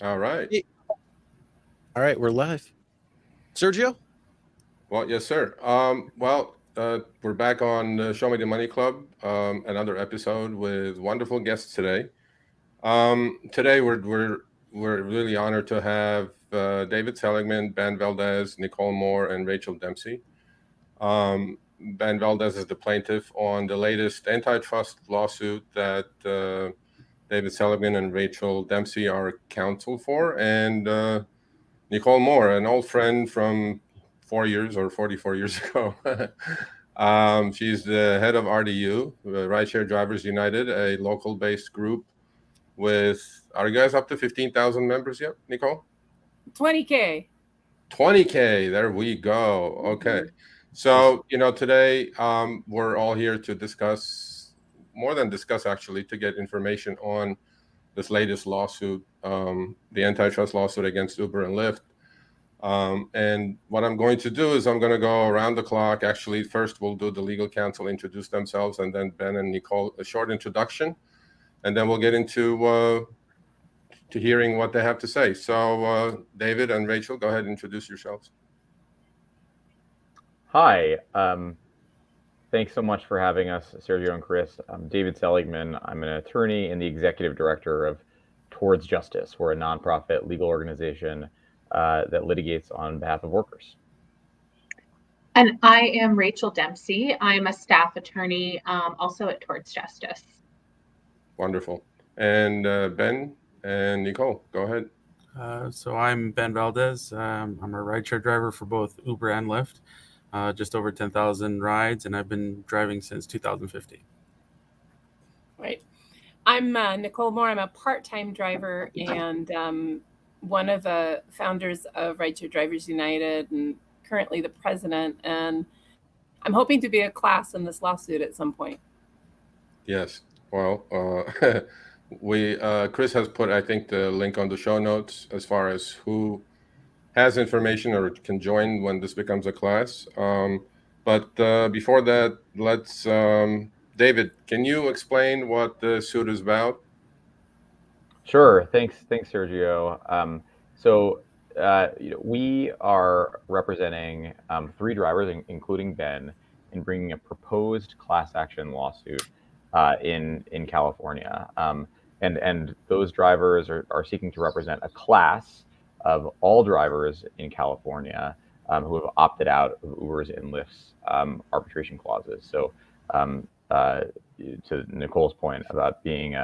All right. All right, we're live. Sergio? Well, yes, sir. We're back on Show Me the Money Club, another episode with wonderful guests today. Today we're really honored to have David Seligman, Ben Valdez, Nicole Moore, and Rachel Dempsey. Ben Valdez is the plaintiff on the latest antitrust lawsuit that David Seligman and Rachel Dempsey are counsel for, and Nicole Moore, an old friend from 4 years or 44 years ago. She's the head of RDU, RideShare Drivers United, a local-based group with, are you guys up to 15,000 members yet, Nicole? 20K. 20K, there we go. Okay. So, today we're all here to discuss, more than discuss actually, to get information on this latest lawsuit, the antitrust lawsuit against Uber and Lyft. And what I'm going to do is I'm going to go around the clock. Actually, first we'll do the legal counsel introduce themselves, and then Ben and Nicole a short introduction, and then we'll get into to hearing what they have to say. So, David and Rachel, go ahead and introduce yourselves. Hi. Thanks so much for having us, Sergio and Chris. I'm David Seligman. I'm an attorney and the executive director of Towards Justice. We're a nonprofit legal organization that litigates on behalf of workers. And I am Rachel Dempsey. I'm a staff attorney also at Towards Justice. Wonderful. And Ben and Nicole, go ahead. So I'm Ben Valdez. I'm a rideshare driver for both Uber and Lyft, just over 10,000 rides, and I've been driving since 2015. Right. I'm Nicole Moore. I'm a part-time driver and one of the founders of RideShare Drivers United and currently the president. And I'm hoping to be a class in this lawsuit at some point. Yes. Well, Chris has put, I think, the link on the show notes as far as who has information or can join when this becomes a class. But before that, let's, David, can you explain what the suit is about? Sure. Thanks, Sergio. We are representing 3 drivers, including Ben, in bringing a proposed class action lawsuit in California. And those drivers are seeking to represent a class of all drivers in California who have opted out of Uber's and Lyft's arbitration clauses. So to Nicole's point about being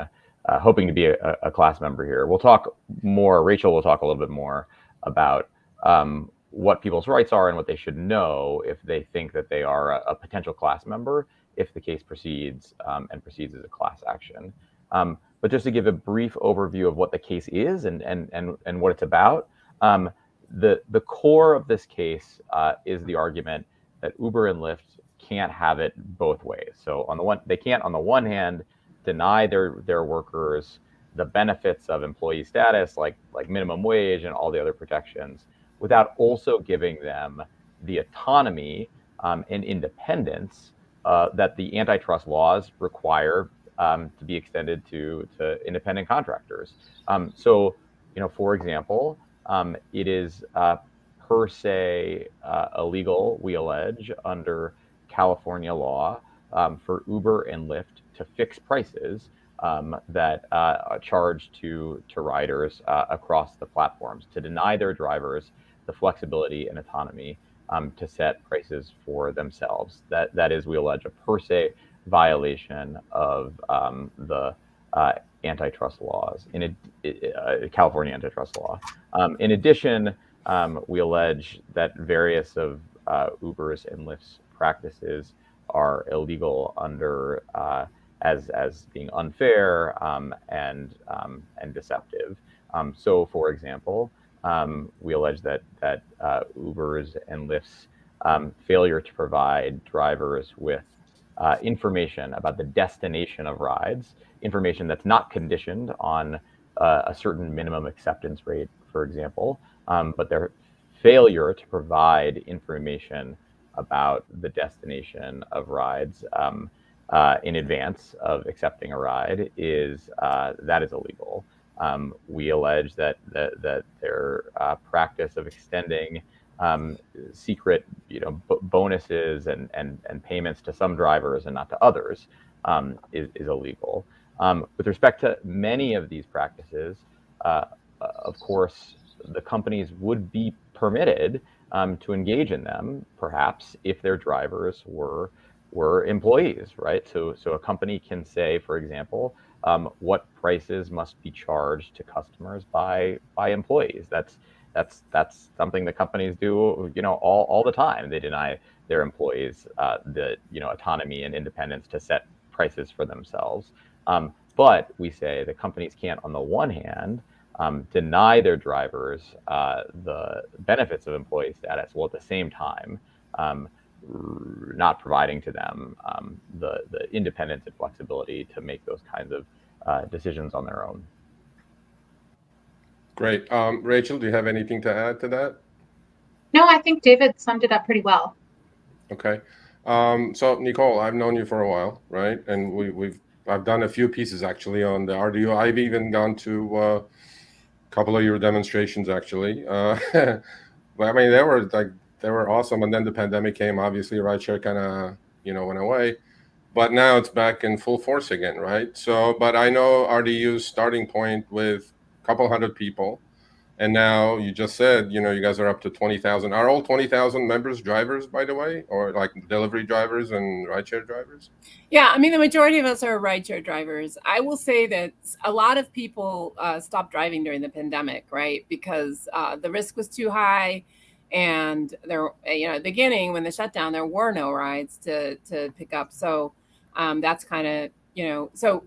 hoping to be a class member here, we'll talk more. Rachel will talk a little bit more about what people's rights are and what they should know if they think that they are a potential class member if the case proceeds and proceeds as a class action. But just to give a brief overview of what the case is and what it's about, the core of this case is the argument that Uber and Lyft can't have it both ways. So they can't on the one hand deny their workers the benefits of employee status like minimum wage and all the other protections without also giving them the autonomy and independence that the antitrust laws require to be extended to independent contractors. For example, it is per se illegal, we allege, under California law for Uber and Lyft to fix prices that are charged to riders across the platforms, to deny their drivers the flexibility and autonomy to set prices for themselves. That is, we allege, a per se violation of the antitrust laws, California antitrust law. In addition, we allege that various of Uber's and Lyft's practices are illegal under as being unfair and deceptive. So, for example, we allege that Uber's and Lyft's failure to provide drivers with information about the destination of rides, information that's not conditioned on a certain minimum acceptance rate, for example, but their failure to provide information about the destination of rides in advance of accepting a ride is illegal. We allege that their practice of extending secret, bonuses and payments to some drivers and not to others is illegal. With respect to many of these practices, of course, the companies would be permitted to engage in them, perhaps, if their drivers were employees, right? So a company can say, for example, what prices must be charged to customers by employees. That's something that companies do, all the time. They deny their employees the autonomy and independence to set prices for themselves. But we say the companies can't, on the one hand, deny their drivers the benefits of employee status, while at the same time not providing to them the independence and flexibility to make those kinds of decisions on their own. Great. Rachel, do you have anything to add to that? No, I think David summed it up pretty well. Okay. So Nicole, I've known you for a while, right? And I've done a few pieces actually on the RDU. I've even gone to a couple of your demonstrations actually. But I mean, they were awesome. And then the pandemic came. Obviously, rideshare kind of went away. But now it's back in full force again, right? So, but I know RDU's starting point with a couple hundred people. And now you just said, you guys are up to 20,000. Are all 20,000 members drivers, by the way, or like delivery drivers and rideshare drivers? Yeah, I mean, the majority of us are rideshare drivers. I will say that a lot of people stopped driving during the pandemic, right? Because the risk was too high. And there, at the beginning, when the shutdown, there were no rides to pick up. So that's kind of, so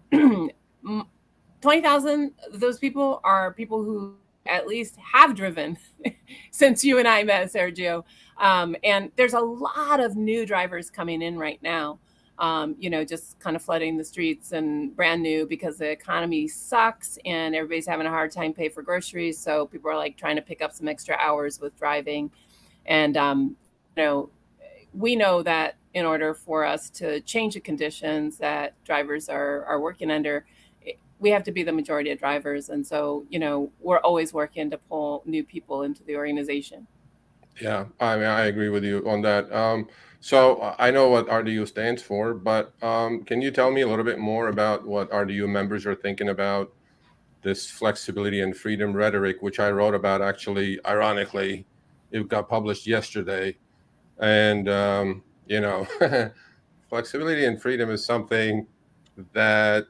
20,000, those people are people who at least have driven since you and I met, Sergio. And there's a lot of new drivers coming in right now, just kind of flooding the streets and brand new because the economy sucks and everybody's having a hard time paying for groceries. So people are like trying to pick up some extra hours with driving. And, we know that in order for us to change the conditions that drivers are working under, we have to be the majority of drivers. And so, we're always working to pull new people into the organization. Yeah, I mean, I agree with you on that. So I know what RDU stands for, but can you tell me a little bit more about what RDU members are thinking about this flexibility and freedom rhetoric, which I wrote about actually, ironically, it got published yesterday. And, flexibility and freedom is something that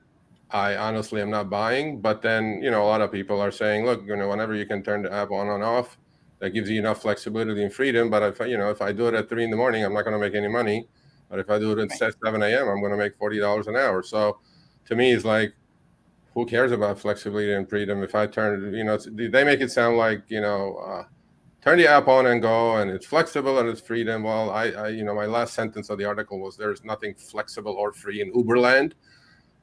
I honestly am not buying. But then, a lot of people are saying, look, whenever you can turn the app on and off, that gives you enough flexibility and freedom. But if I do it at 3 a.m, I'm not going to make any money. But if I do it at 7 a.m., I'm going to make $40 an hour. So to me, it's like, who cares about flexibility and freedom? If I turn it, they make it sound like, turn the app on and go, and it's flexible and it's freedom. Well, I my last sentence of the article was there's nothing flexible or free in Uberland.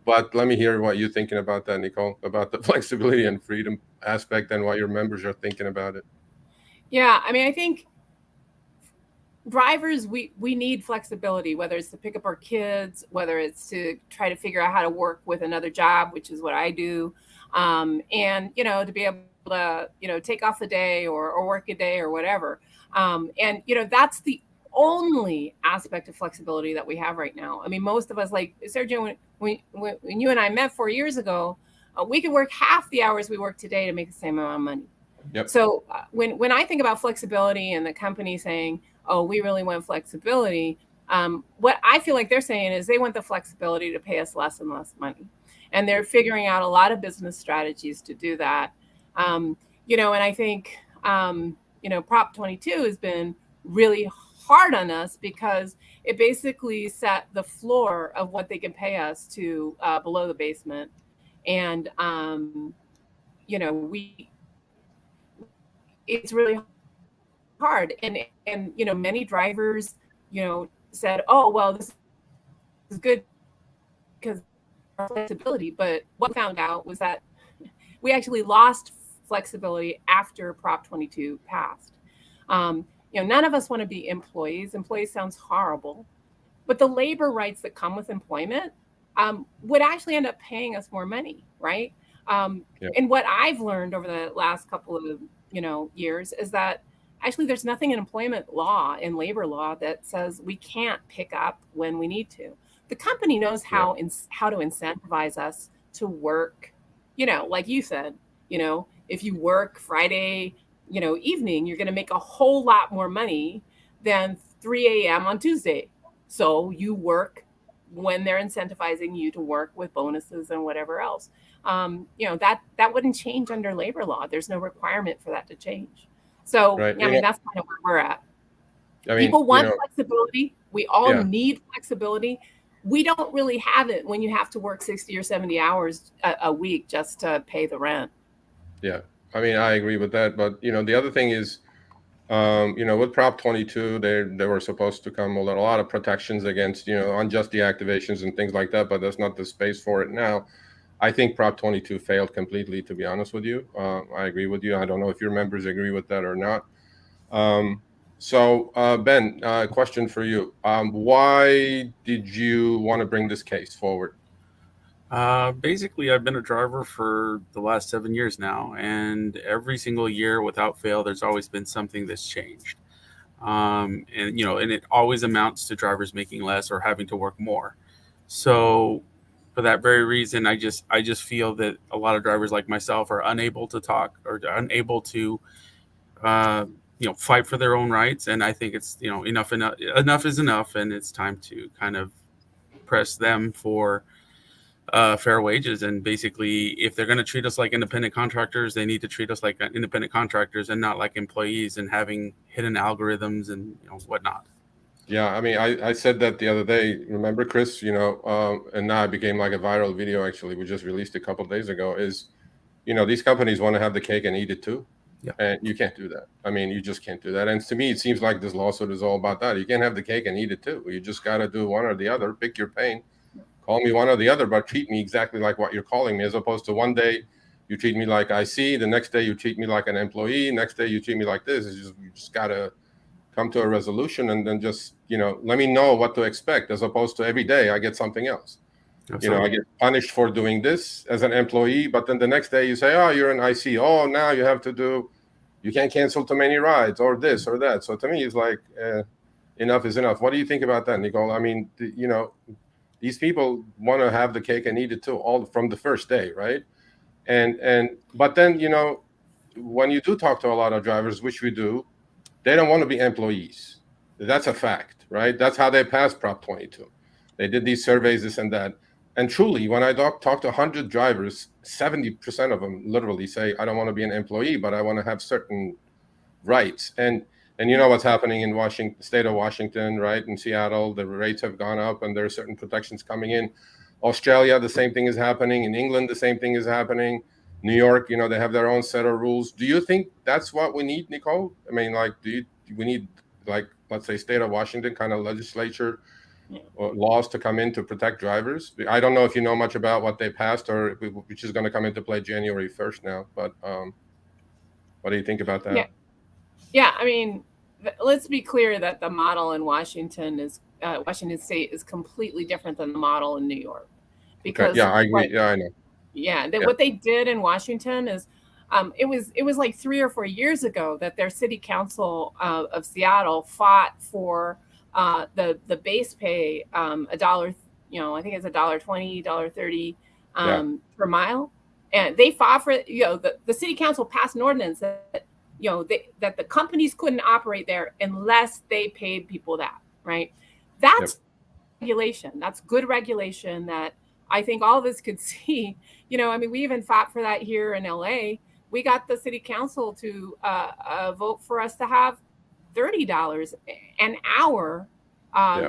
But let me hear what you're thinking about that, Nicole, about the flexibility and freedom aspect and what your members are thinking about it. Yeah, I mean, I think drivers, we need flexibility, whether it's to pick up our kids, whether it's to try to figure out how to work with another job, which is what I do. And, to be able to, take off a day or work a day or whatever. And, that's the only aspect of flexibility that we have right now. I mean, most of us, like Sergio, when you and I met 4 years ago, we could work half the hours we work today to make the same amount of money. Yep. So when I think about flexibility and the company saying, oh, we really want flexibility, what I feel like they're saying is they want the flexibility to pay us less and less money. And they're figuring out a lot of business strategies to do that. And I think, Prop 22 has been really hard on us because it basically set the floor of what they can pay us to below the basement. And, it's really hard. And many drivers, said, oh, well, this is good because of flexibility. But what we found out was that we actually lost flexibility after Prop 22 passed. None of us want to be employees. Employees sounds horrible, but the labor rights that come with employment would actually end up paying us more money, right? And what I've learned over the last couple of years is that actually there's nothing in employment law, in labor law, that says we can't pick up when we need to. The company knows how to incentivize us to work, like you said, if you work Friday, evening, you're going to make a whole lot more money than 3 a.m. on Tuesday. So you work when they're incentivizing you to work with bonuses and whatever else. That wouldn't change under labor law. There's no requirement for that to change. So, Right. I mean, that's kind of where we're at. I mean, People want flexibility. We all Yeah. need flexibility. We don't really have it when you have to work 60 or 70 hours a week just to pay the rent. Yeah, I mean, I agree with that. But the other thing is, with Prop 22, they were supposed to come with a lot of protections against unjust deactivations and things like that. But that's not the space for it now. I think Prop 22 failed completely, to be honest with you. I agree with you. I don't know if your members agree with that or not. So, Ben, question for you. Why did you want to bring this case forward? Basically, I've been a driver for the last 7 years now, and every single year, without fail, there's always been something that's changed. And it always amounts to drivers making less or having to work more. So, for that very reason, I just feel that a lot of drivers like myself are unable to talk or unable to fight for their own rights. And I think it's enough is enough, and it's time to kind of press them for fair wages. And basically, if they're going to treat us like independent contractors, they need to treat us like independent contractors and not like employees and having hidden algorithms and whatnot. Yeah, I mean, I said that the other day. Remember, Chris? And now it became like a viral video. Actually, we just released a couple of days ago. Is these companies want to have the cake and eat it too, and you can't do that. I mean, you just can't do that. And to me, it seems like this lawsuit is all about that. You can't have the cake and eat it too. You just got to do one or the other. Pick your pain. Call me one or the other, but treat me exactly like what you're calling me, as opposed to one day you treat me like IC, the next day you treat me like an employee, next day you treat me like this. You just gotta come to a resolution and then just let me know what to expect, as opposed to every day I get something else. Absolutely. I get punished for doing this as an employee, but then the next day you say, oh, you're an IC. Oh, now you can't cancel too many rides or this or that. So to me, it's like enough is enough. What do you think about that, Nicole? I mean, these people want to have the cake and eat it too, all from the first day, right? But then when you do talk to a lot of drivers, which we do, they don't want to be employees. That's a fact, right? That's how they passed Prop 22. They did these surveys, this and that. And truly, when I talk to 100 drivers, 70% of them literally say, I don't want to be an employee, but I want to have certain rights. And you know what's happening in Washington, state of Washington, right? In Seattle, the rates have gone up and there are certain protections coming in. Australia, the same thing is happening. In England, the same thing is happening. New York, they have their own set of rules. Do you think that's what we need, Nicole? I mean, like, we need, like, let's say, state of Washington kind of legislature or laws to come in to protect drivers? I don't know if you know much about what they passed or which is going to come into play January 1st now. But what do you think about that? Yeah, I mean, let's be clear that the model in Washington State is completely different than the model in New York. Because okay. Yeah, I agree. Yeah, I know. Yeah, what they did in Washington is it was like 3 or 4 years ago that their city council of Seattle fought for the base pay $1, I think it's $1.20, $1.30 per mile, and they fought for the city council passed an ordinance that that the companies couldn't operate there unless they paid people that, right? That's regulation. That's good regulation that I think all of us could see. I mean, we even fought for that here in LA. We got the city council to vote for us to have $30 an hour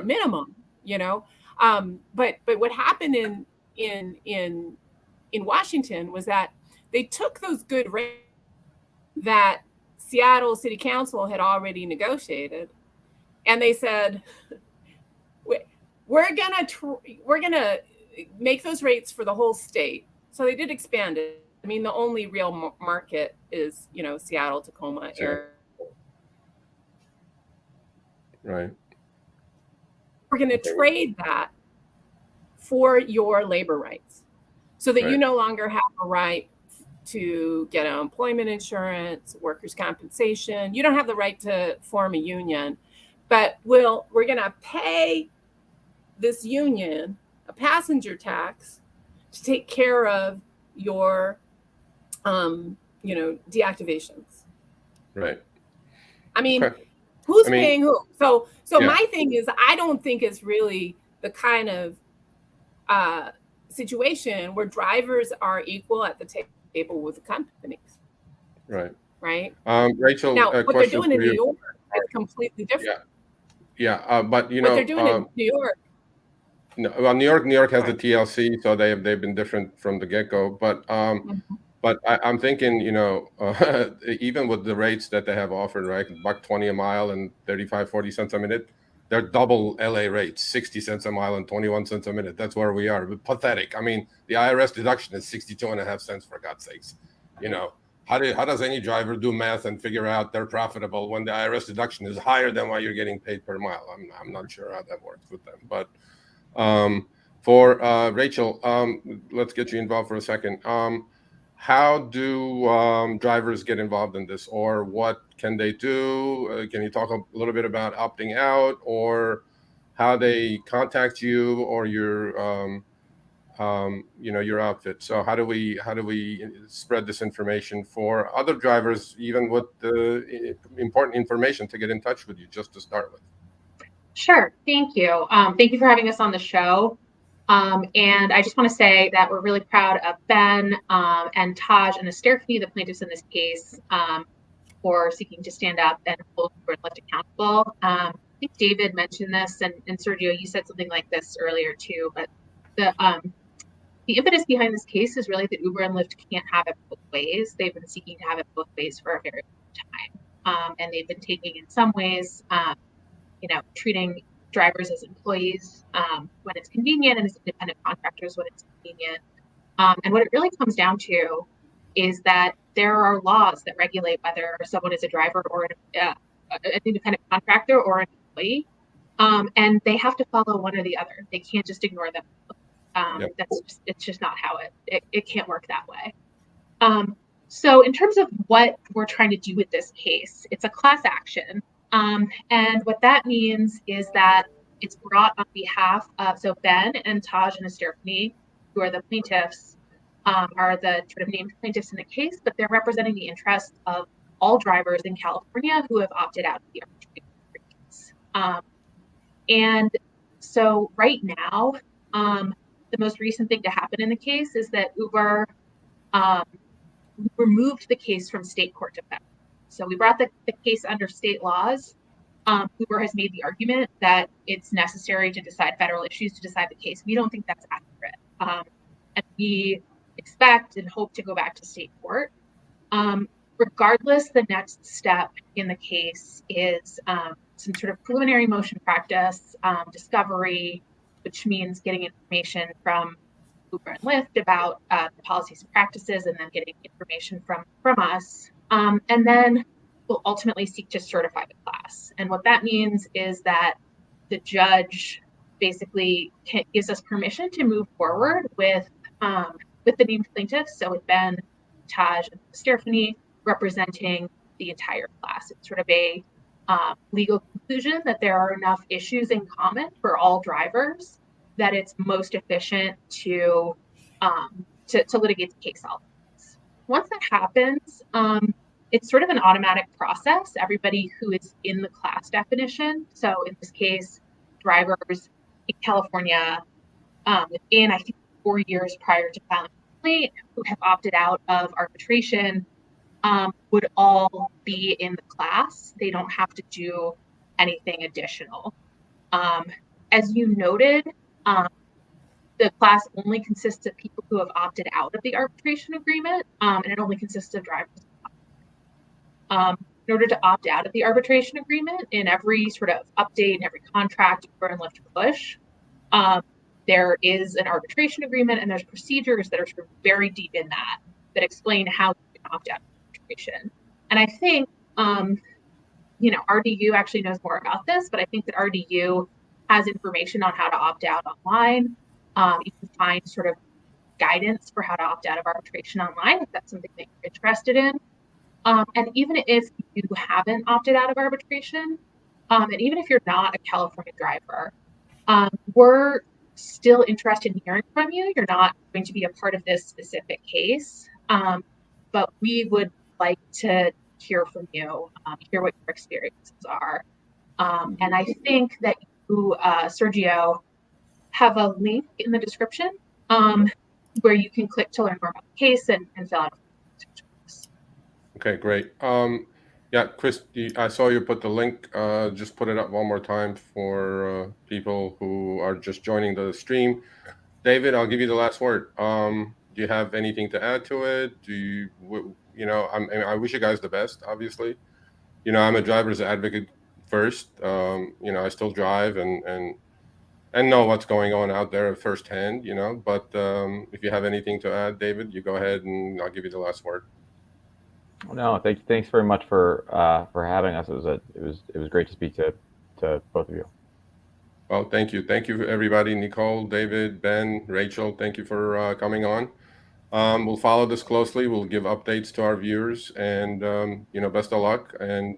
minimum. But what happened in Washington was that they took those good rates that Seattle City Council had already negotiated, and they said, we're gonna make those rates for the whole state. So they did expand it. I mean, the only real market is Seattle, Tacoma area. Right. We're going to trade that for your labor rights. so that you Right. no longer have a right to get unemployment insurance, workers' compensation. You don't have the right to form a union, but we're going to pay this union a passenger tax to take care of your, deactivations. Right. I mean, Okay. who's I mean, paying who? So yeah. my thing is, I don't think it's really the kind of situation where drivers are equal at the table with the companies, Right. right? Rachel, Now, a what they're question doing for in New you. York is completely different. Yeah. But What they're doing in New York. no, well, New York has the Right. TLC, so they've been different from the get-go. Mhm. But I'm thinking, even with the rates that they have offered, right, $1.20 a mile and 35-40 cents a minute, they're double LA rates, 60 cents a mile and 21 cents a minute. That's where we are. Pathetic. I mean, the IRS deduction is 62.5 cents, for God's sakes. How does any driver do math and figure out they're profitable when the IRS deduction is higher than what you're getting paid per mile? I'm not sure how that works with them. But for Rachel, let's get you involved for a second. How do drivers get involved in this, or what can they do? Can you talk a little bit about opting out, or how they contact you or your outfit? So how do we spread this information for other drivers, even with the important information to get in touch with you, just to start with? Sure. Thank you. Thank you for having us on the show. And I just want to say that we're really proud of Ben and Taj and Estefany, the plaintiffs in this case, for seeking to stand up and hold Uber and Lyft accountable. I think David mentioned this, and Sergio, you said something like this earlier too. But the impetus behind this case is really that Uber and Lyft can't have it both ways. They've been seeking to have it both ways for a very long time, and they've been taking, in some ways, treating drivers as employees when it's convenient, and as independent contractors when it's convenient. And what it really comes down to is that there are laws that regulate whether someone is a driver or an independent contractor or an employee, and they have to follow one or the other. They can't just ignore them. It's just not how it can't work that way. So in terms of what we're trying to do with this case, it's a class action. And what that means is that it's brought on behalf of, so Ben and Taj and Estefany, who are the plaintiffs, are the sort of named plaintiffs in the case, but they're representing the interests of all drivers in California who have opted out of the arbitration. And so right now, the most recent thing to happen in the case is that Uber removed the case from state court to federal. So we brought the case under state laws. Uber has made the argument that it's necessary to decide federal issues to decide the case. We don't think that's accurate. And we expect and hope to go back to state court. Regardless, the next step in the case is some sort of preliminary motion practice, discovery, which means getting information from Uber and Lyft about the policies and practices, and then getting information from us. And then we'll ultimately seek to certify the class. And what that means is that the judge basically gives us permission to move forward with the named plaintiffs. So with Ben, Taj, and Estefany representing the entire class. It's sort of a legal conclusion that there are enough issues in common for all drivers that it's most efficient to litigate the case all at once. Once that happens, it's sort of an automatic process. Everybody who is in the class definition, so in this case, drivers in California within, I think, 4 years prior to filing a complaint who have opted out of arbitration would all be in the class. They don't have to do anything additional. As you noted, the class only consists of people who have opted out of the arbitration agreement, and it only consists of drivers. In order to opt out of the arbitration agreement, in every sort of update, in every contract, Uber and Lyft push, there is an arbitration agreement, and there's procedures that are sort of very deep in that explain how you can opt out of arbitration. And I think, RDU actually knows more about this, but I think that RDU has information on how to opt out online. You can find sort of guidance for how to opt out of arbitration online if that's something that you're interested in. And even if you haven't opted out of arbitration, and even if you're not a California driver, we're still interested in hearing from you. You're not going to be a part of this specific case, but we would like to hear from you, hear what your experiences are. And I think that you, Sergio, have a link in the description where you can click to learn more about the case and fill out. Okay, great. Yeah, Chris, I saw you put the link. Just put it up one more time for people who are just joining the stream. David, I'll give you the last word. Do you have anything to add to it? Do you know, I wish you guys the best, obviously. You know, I'm a driver's advocate first. You know, I still drive and know what's going on out there firsthand, you know, but if you have anything to add, David, you go ahead and I'll give you the last word. No, thanks very much for having us. It was great to speak to both of you. Well, thank you everybody. Nicole, David, Ben, Rachel, thank you for coming on. We'll follow this closely. We'll give updates to our viewers, and you know, best of luck. And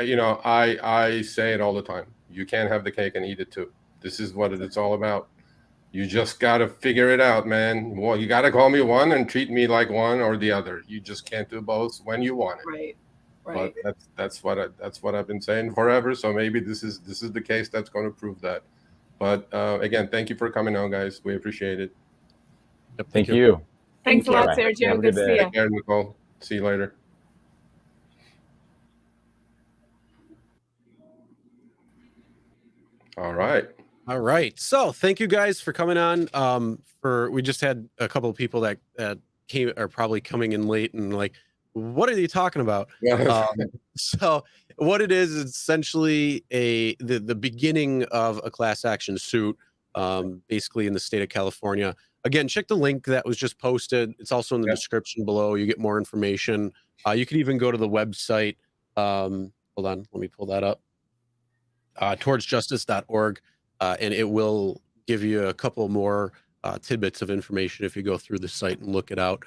you know, I say it all the time. You can't have the cake and eat it too. This is what it's all about. You just got to figure it out, man. Well, you got to call me one and treat me like one or the other. You just can't do both when you want it. Right. But that's what I've been saying forever. So maybe this is the case that's going to prove that. But again, thank you for coming on, guys. We appreciate it. Yep, Thank you. Thanks a lot, Right. Sergio. Have a Good good to day. see you. Take care, Nicole. See you later. All right. So thank you guys for coming on. We just had a couple of people that are probably coming in late and like, what are you talking about? So what it is essentially the beginning of a class action suit, basically in the state of California. Again, check the link that was just posted. It's also in the description below. You get more information. You can even go to the website. Hold on, let me pull that up. Towardsjustice.org, and it will give you a couple more tidbits of information if you go through the site and look it out.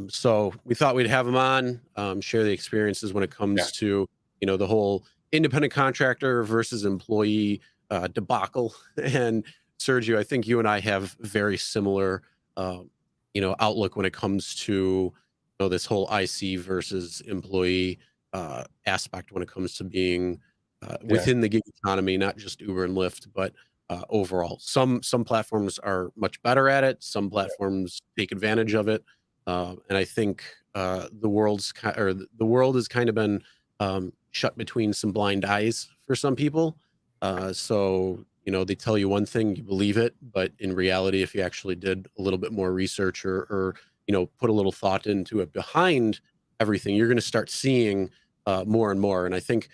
So we thought we'd have them on, share the experiences when it comes to, you know, the whole independent contractor versus employee debacle. And Sergio, I think you and I have very similar, you know, outlook when it comes to, you know, this whole IC versus employee aspect when it comes to being within the gig economy, not just Uber and Lyft, but overall. Some platforms are much better at it. Some platforms take advantage of it. And I think the world has kind of been shut between some blind eyes for some people. So, you know, they tell you one thing, you believe it, but in reality, if you actually did a little bit more research or you know, put a little thought into it behind everything, you're going to start seeing more and more. And I think,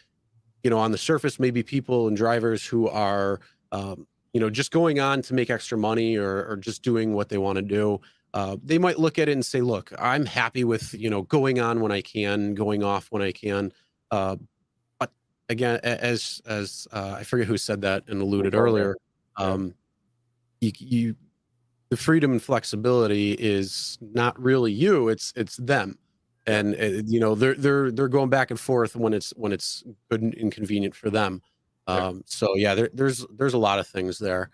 you know, on the surface, maybe people and drivers who are, you know, just going on to make extra money or just doing what they want to do, they might look at it and say, look, I'm happy with, you know, going on when I can, going off when I can. But again, as I forget who said that and alluded earlier, the freedom and flexibility is not really you, it's them. And you know, they're going back and forth when it's good and inconvenient for them. So yeah, there's a lot of things there.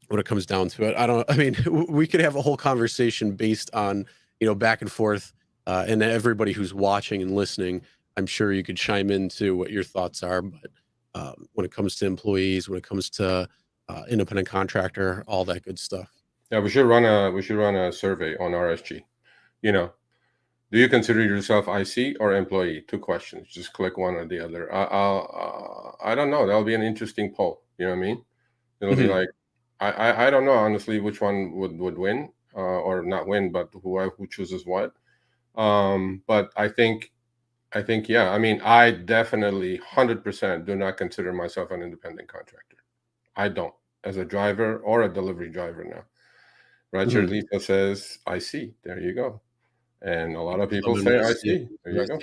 When it comes down to it, I mean, we could have a whole conversation based on, you know, back and forth, and everybody who's watching and listening, I'm sure you could chime into what your thoughts are. But when it comes to employees, when it comes to independent contractor, all that good stuff. Yeah, we should run a survey on RSG. You know, do you consider yourself IC or employee? 2 questions. Just click one or the other. I don't know. That'll be an interesting poll. You know what I mean? It'll be like, I don't know honestly which one would win or not win, but who chooses what. But I think yeah. I mean, I definitely 100% do not consider myself an independent contractor. I don't, as a driver or a delivery driver now. RideShare Lisa says IC. There you go. And a lot of people say IC. There you go.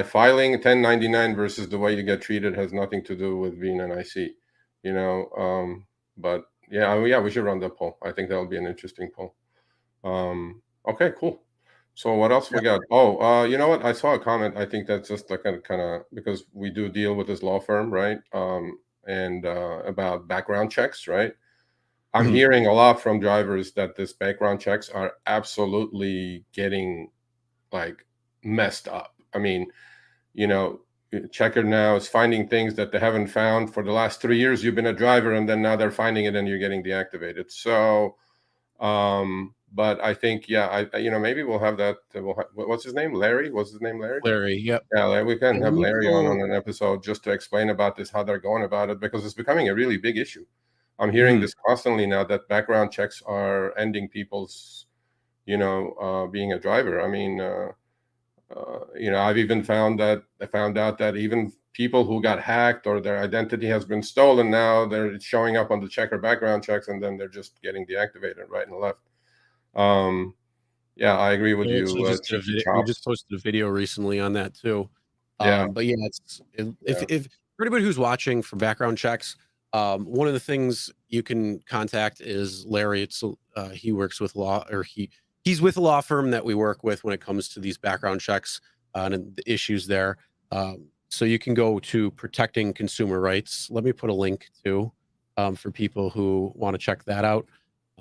Filing 1099 versus the way you get treated has nothing to do with being an IC. You know, but Yeah, we should run the poll. I think that'll be an interesting poll. Okay, cool. So what else we got? Oh, you know what? I saw a comment. I think that's just like kind of because we do deal with this law firm, right? And about background checks, right? I'm hearing a lot from drivers that this background checks are absolutely getting like messed up. I mean, you know, Checker now is finding things that they haven't found for the last 3 years. You've been a driver, and then now they're finding it, and you're getting deactivated. So, but I think, yeah, maybe we'll have that. What's his name? Larry? What's his name? Larry? Larry, yep. Yeah, we can And have let me Larry go- on an episode just to explain about this, how they're going about it, because it's becoming a really big issue. I'm hearing this constantly now that background checks are ending people's, being a driver. I mean, I've even found out that even people who got hacked or their identity has been stolen, now they're showing up on the checker background checks, and then they're just getting deactivated right and left. Yeah, I agree with We you. we just posted a video recently on that too. Yeah. But yeah, if for anybody who's watching for background checks, one of the things you can contact is Larry. It's he works with he's with a law firm that we work with when it comes to these background checks and the issues there. So you can go to Protecting Consumer Rights. Let me put a link too for people who want to check that out.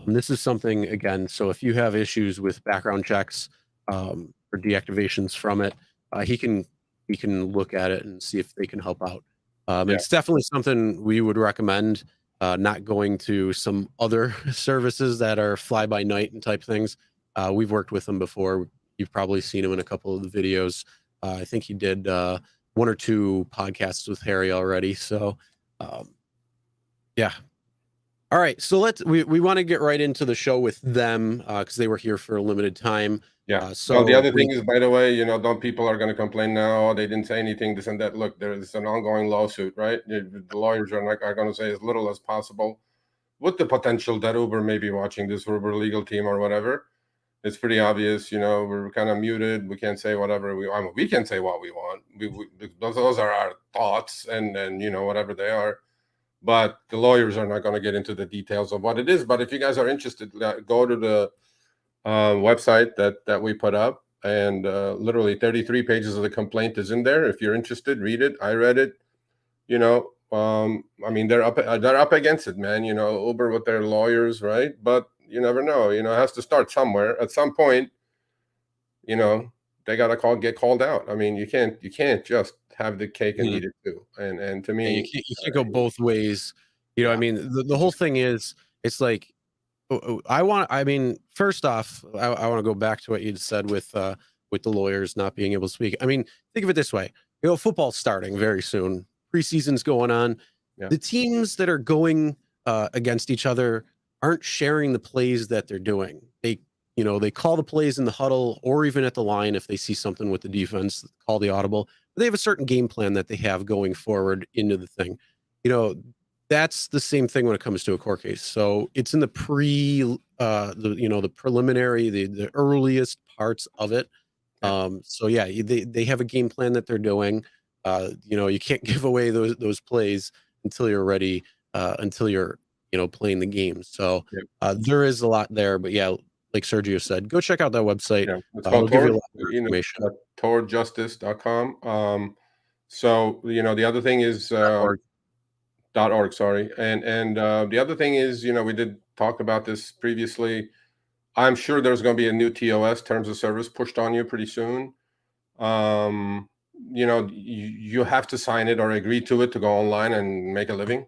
This is something, again, so if you have issues with background checks or deactivations from it, he can look at it and see if they can help out. It's definitely something we would recommend, not going to some other services that are fly by night and type things. We've worked with them before. You've probably seen him in a couple of the videos. I think he did 1 or 2 podcasts with Harry already. So, yeah. All right, so we want to get right into the show with them because they were here for a limited time. Yeah. So the other thing is, by the way, don't people are going to complain now? Oh, they didn't say anything, this and that. Look, there's an ongoing lawsuit, right? The lawyers are going to say as little as possible, with the potential that Uber may be watching this, Uber legal team or whatever. It's pretty obvious, we're kind of muted. We can't say whatever we can say what we want. Those are our thoughts, and whatever they are. But the lawyers are not going to get into the details of what it is. But if you guys are interested, go to the website that we put up, and literally 33 pages of the complaint is in there. If you're interested, read it. I read it. I mean, they're up against it, man. Uber with their lawyers, right? But you never know. It has to start somewhere. At some point, they gotta get called out. I mean, you can't just have the cake and eat it too. And to me, you can't go both ways. I mean, the whole thing is, it's like, first off, I want to go back to what you said with the lawyers not being able to speak. I mean, think of it this way. Football's starting very soon. Preseason's going on. Yeah. The teams that are going against each other aren't sharing the plays that they're doing. They call the plays in the huddle or even at the line if they see something with the defense, call the audible. But they have a certain game plan that they have going forward into the thing. That's the same thing when it comes to a court case. So it's in the the preliminary, the earliest parts of it. So yeah, they have a game plan that they're doing. You can't give away those plays until you're ready, until you're playing the game. So there is a lot there, but yeah, like Sergio said, go check out that website. Yeah, it's called towardjustice.com. So the other thing is .org, sorry. And the other thing is, we did talk about this previously. I'm sure there's going to be a new TOS, terms of service, pushed on you pretty soon. You have to sign it or agree to it to go online and make a living.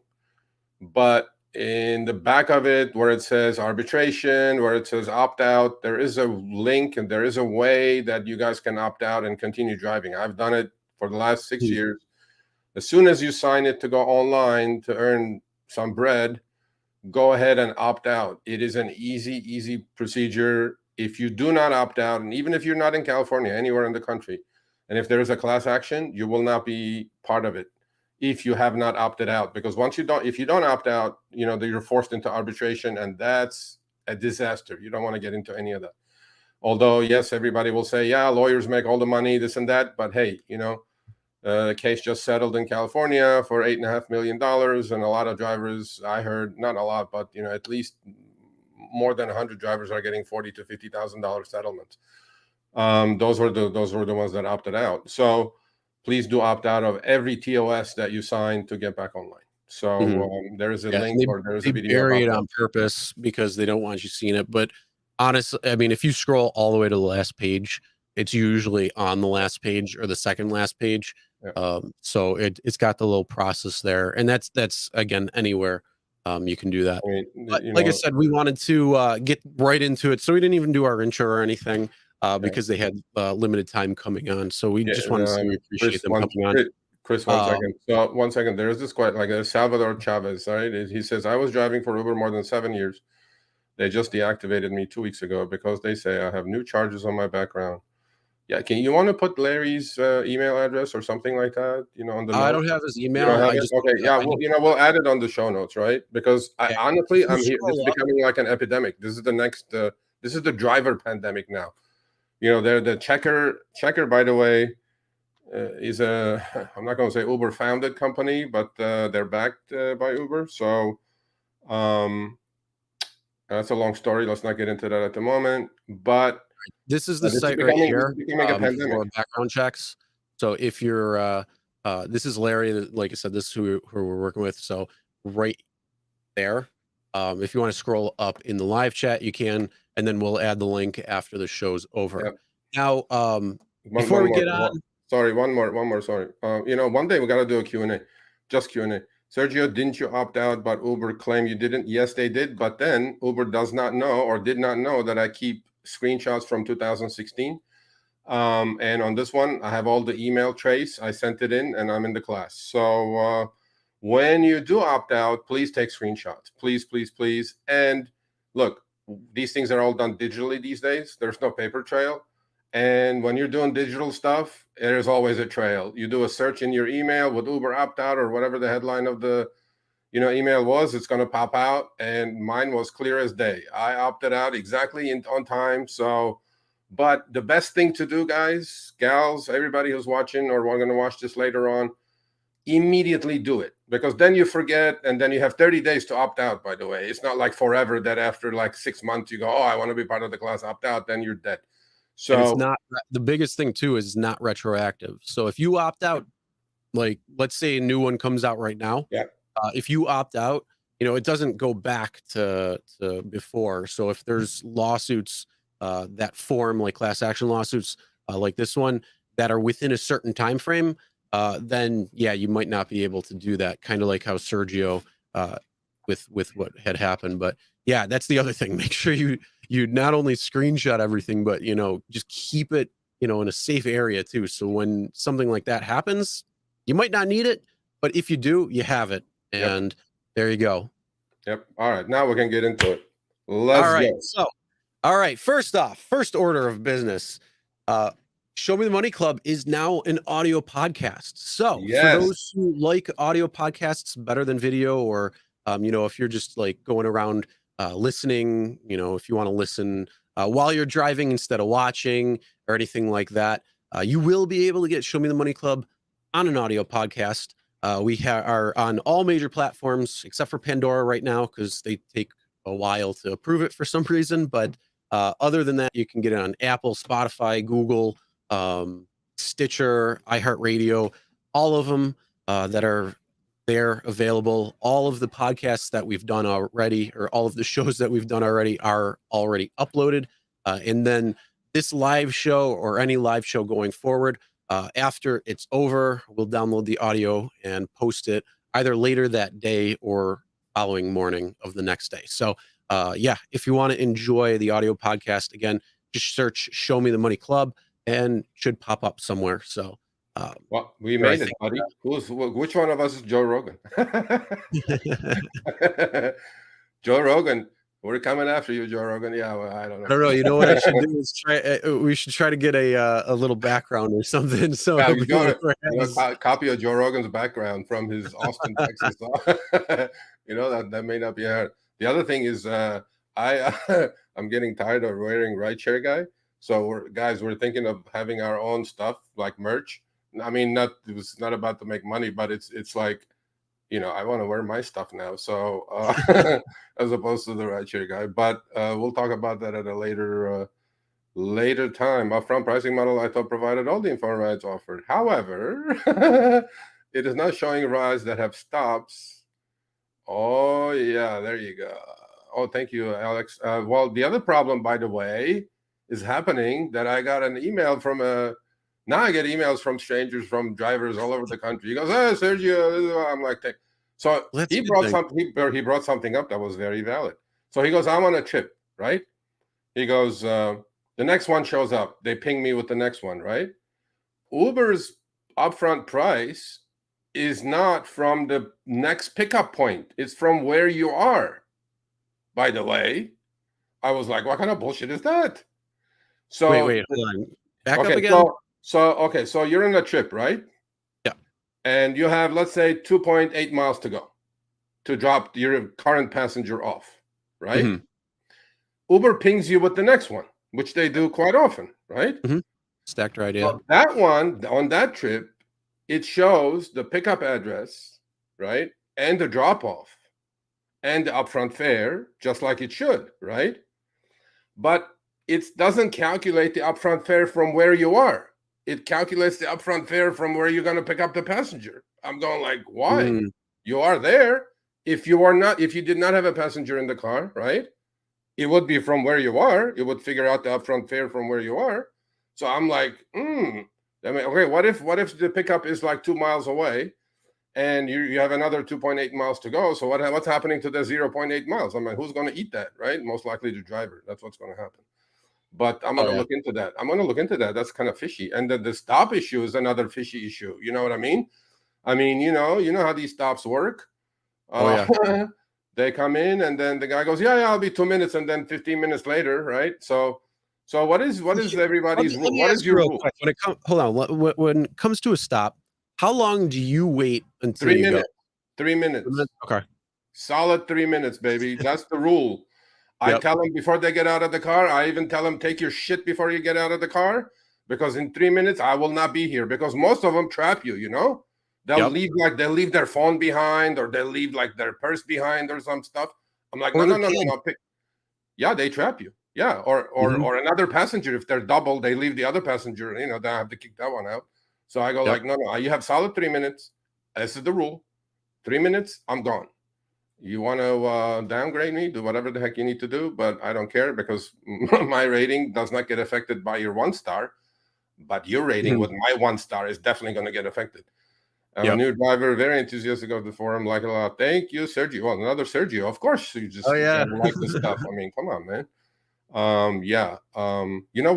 But in the back of it, where it says arbitration, where it says opt out, there is a link and there is a way that you guys can opt out and continue driving. I've done it for the last 6 years. As soon as you sign it to go online to earn some bread, go ahead and opt out. It is an easy procedure. If you do not opt out, and even if you're not in California, anywhere in the country, and if there is a class action, you will not be part of it if you have not opted out. Because if you don't opt out, you're forced into arbitration, and that's a disaster. You don't want to get into any of that. Although, yes, everybody will say, yeah, lawyers make all the money, this and that. But hey, The case just settled in California for $8.5 million, and a lot of drivers, I heard, not a lot, but at least more than 100 drivers are getting $40,000 to $50,000 settlements. Those were the ones that opted out. So please do opt out of every TOS that you sign to get back online. So there is a link, or there is a video. They bury it on purpose because they don't want you seeing it. But honestly, I mean, if you scroll all the way to the last page, it's usually on the last page or the second last page. Yeah. So it's got the little process there, and that's again anywhere you can do that. I mean, but like I said, we wanted to get right into it, so we didn't even do our intro or anything because they had limited time coming on. So we just wanted to say we appreciate them coming on. Chris, 1 second. So 1 second. There is this quite like Salvador Chavez, right? He says, I was driving for Uber more than 7 years. They just deactivated me 2 weeks ago because they say I have new charges on my background. Yeah, you want to put Larry's email address or something like that? On the notes? I don't have his email. Okay, yeah, we'll add it on the show notes, right? Because honestly, I'm here. It's becoming like an epidemic. This is the next. This is the driver pandemic now. The checker. By the way, is I'm not going to say Uber founded company, but they're backed by Uber. So that's a long story. Let's not get into that at the moment. But this is the site right here for background checks. So if you're, this is Larry, like I said, this is who we're working with. So right there, if you want to scroll up in the live chat, you can, and then we'll add the link after the show's over. Yep. Now, before we get on. Sorry, one more. Sorry. One day we got to do a Q&A, just Q&A. Sergio, didn't you opt out, but Uber claimed you didn't? Yes, they did. But then Uber does not know or did not know that I keep screenshots from 2016. And on this one, I have all the email trace. I sent it in and I'm in the class. So when you do opt out, please take screenshots. Please, please, please. And look, these things are all done digitally these days. There's no paper trail. And when you're doing digital stuff, there's always a trail. You do a search in your email with Uber opt out or whatever the headline of the email was, it's going to pop out. And mine was clear as day. I opted out exactly on time. So, but the best thing to do, guys, gals, everybody who's watching or going to watch this later on, immediately do it, because then you forget, and then you have 30 days to opt out. By the way, it's not like forever that after like 6 months you go, oh, I want to be part of the class, opt out, then you're dead. So and it's not, the biggest thing too is not retroactive. So if you opt out, like let's say a new one comes out right now, if you opt out, it doesn't go back to before. So if there's lawsuits that form like class action lawsuits like this one that are within a certain time frame, then you might not be able to do that. Kind of like how Sergio with what had happened. But yeah, that's the other thing. Make sure you not only screenshot everything, but just keep it in a safe area too. So when something like that happens, you might not need it, but if you do, you have it. And there you go. Yep. All right. Now we can get into it. Let's go. So, all right. First off, first order of business. Show Me the Money Club is now an audio podcast. So for those who like audio podcasts better than video, or if you're just like going around listening, if you want to listen while you're driving instead of watching or anything like that, you will be able to get Show Me the Money Club on an audio podcast. We are on all major platforms except for Pandora right now because they take a while to approve it for some reason. But other than that, you can get it on Apple, Spotify, Google, Stitcher, iHeartRadio, all of them that are there available. All of the podcasts that we've done already, or all of the shows that we've done already, are already uploaded. And then this live show or any live show going forward, after it's over, we'll download the audio and post it either later that day or following morning of the next day. So if you want to enjoy the audio podcast, again, just search Show Me the Money Club and it should pop up somewhere. So well, we made it, buddy. Which one of us is Joe Rogan? Joe Rogan. We're coming after you, Joe Rogan. Yeah, well, I don't know. I don't know. You know what I should do is we should try to get a little background or something. So a copy of Joe Rogan's background from his Austin, Texas. That may not be hard. The other thing is I'm getting tired of wearing RideShare Guy. So we're thinking of having our own stuff like merch. I mean, it was not about to make money, but it's like, I want to wear my stuff now. So as opposed to the RideShare Guy, but we'll talk about that at a later time. Upfront pricing model, I thought, provided all the info rides offered. However, it is not showing rides that have stops. Oh yeah, there you go. Oh, thank you, Alex. Well, the other problem, by the way, is happening that I got an email now I get emails from strangers, from drivers all over the country. He goes, "Hey, Sergio," I'm like, so he brought something up that was very valid. So he goes, "I'm on a trip, right?" He goes, "The next one shows up. They ping me with the next one, right?" Uber's upfront price is not from the next pickup point. It's from where you are. By the way, I was like, "What kind of bullshit is that?" So wait, hold on. Back up okay, again. So you're on a trip, right? Yeah. And you have, let's say, 2.8 miles to go to drop your current passenger off, right? Mm-hmm. Uber pings you with the next one, which they do quite often, right? Mm-hmm. Stacked right, yeah. So that one, on that trip, it shows the pickup address, right? And the drop-off and the upfront fare, just like it should, right? But it doesn't calculate the upfront fare from where you are. It calculates the upfront fare from where you're going to pick up the passenger. I'm going like, why? You are there. If you did not have a passenger in the car, right? It would be from where you are. It would figure out the upfront fare from where you are. So I'm like, okay, what if the pickup is like 2 miles away and you have another 2.8 miles to go? So what's happening to the 0.8 miles? I mean, who's going to eat that, right? Most likely the driver. That's what's going to happen. But I'm going to look into that. That's kind of fishy. And the stop issue is another fishy issue. You know what I mean? You know how these stops work. They come in and then the guy goes, yeah, I'll be 2 minutes, and then 15 minutes later, right? So what is everybody's rule? What is your rule? When it comes to a stop, how long do you wait until 3 minutes? 3 minutes. Okay. Solid 3 minutes, baby. That's the rule. I tell them before they get out of the car. I even tell them, take your shit before you get out of the car, because in 3 minutes I will not be here, because most of them trap you, They'll leave their phone behind, or they'll leave like their purse behind or some stuff. I'm like, no. Yeah, they trap you. Yeah. Or another passenger, if they're double, they leave the other passenger, they have to kick that one out. So I go like, no, you have solid 3 minutes. This is the rule. 3 minutes, I'm gone. You want to downgrade me, do whatever the heck you need to do, but I don't care, because my rating does not get affected by your 1 star, but your rating with my 1 star is definitely going to get affected. I'm a new driver, very enthusiastic of the forum, like it a lot. Thank you, Sergio. Well, another Sergio. Of course, you just like this stuff. I mean, come on, man. We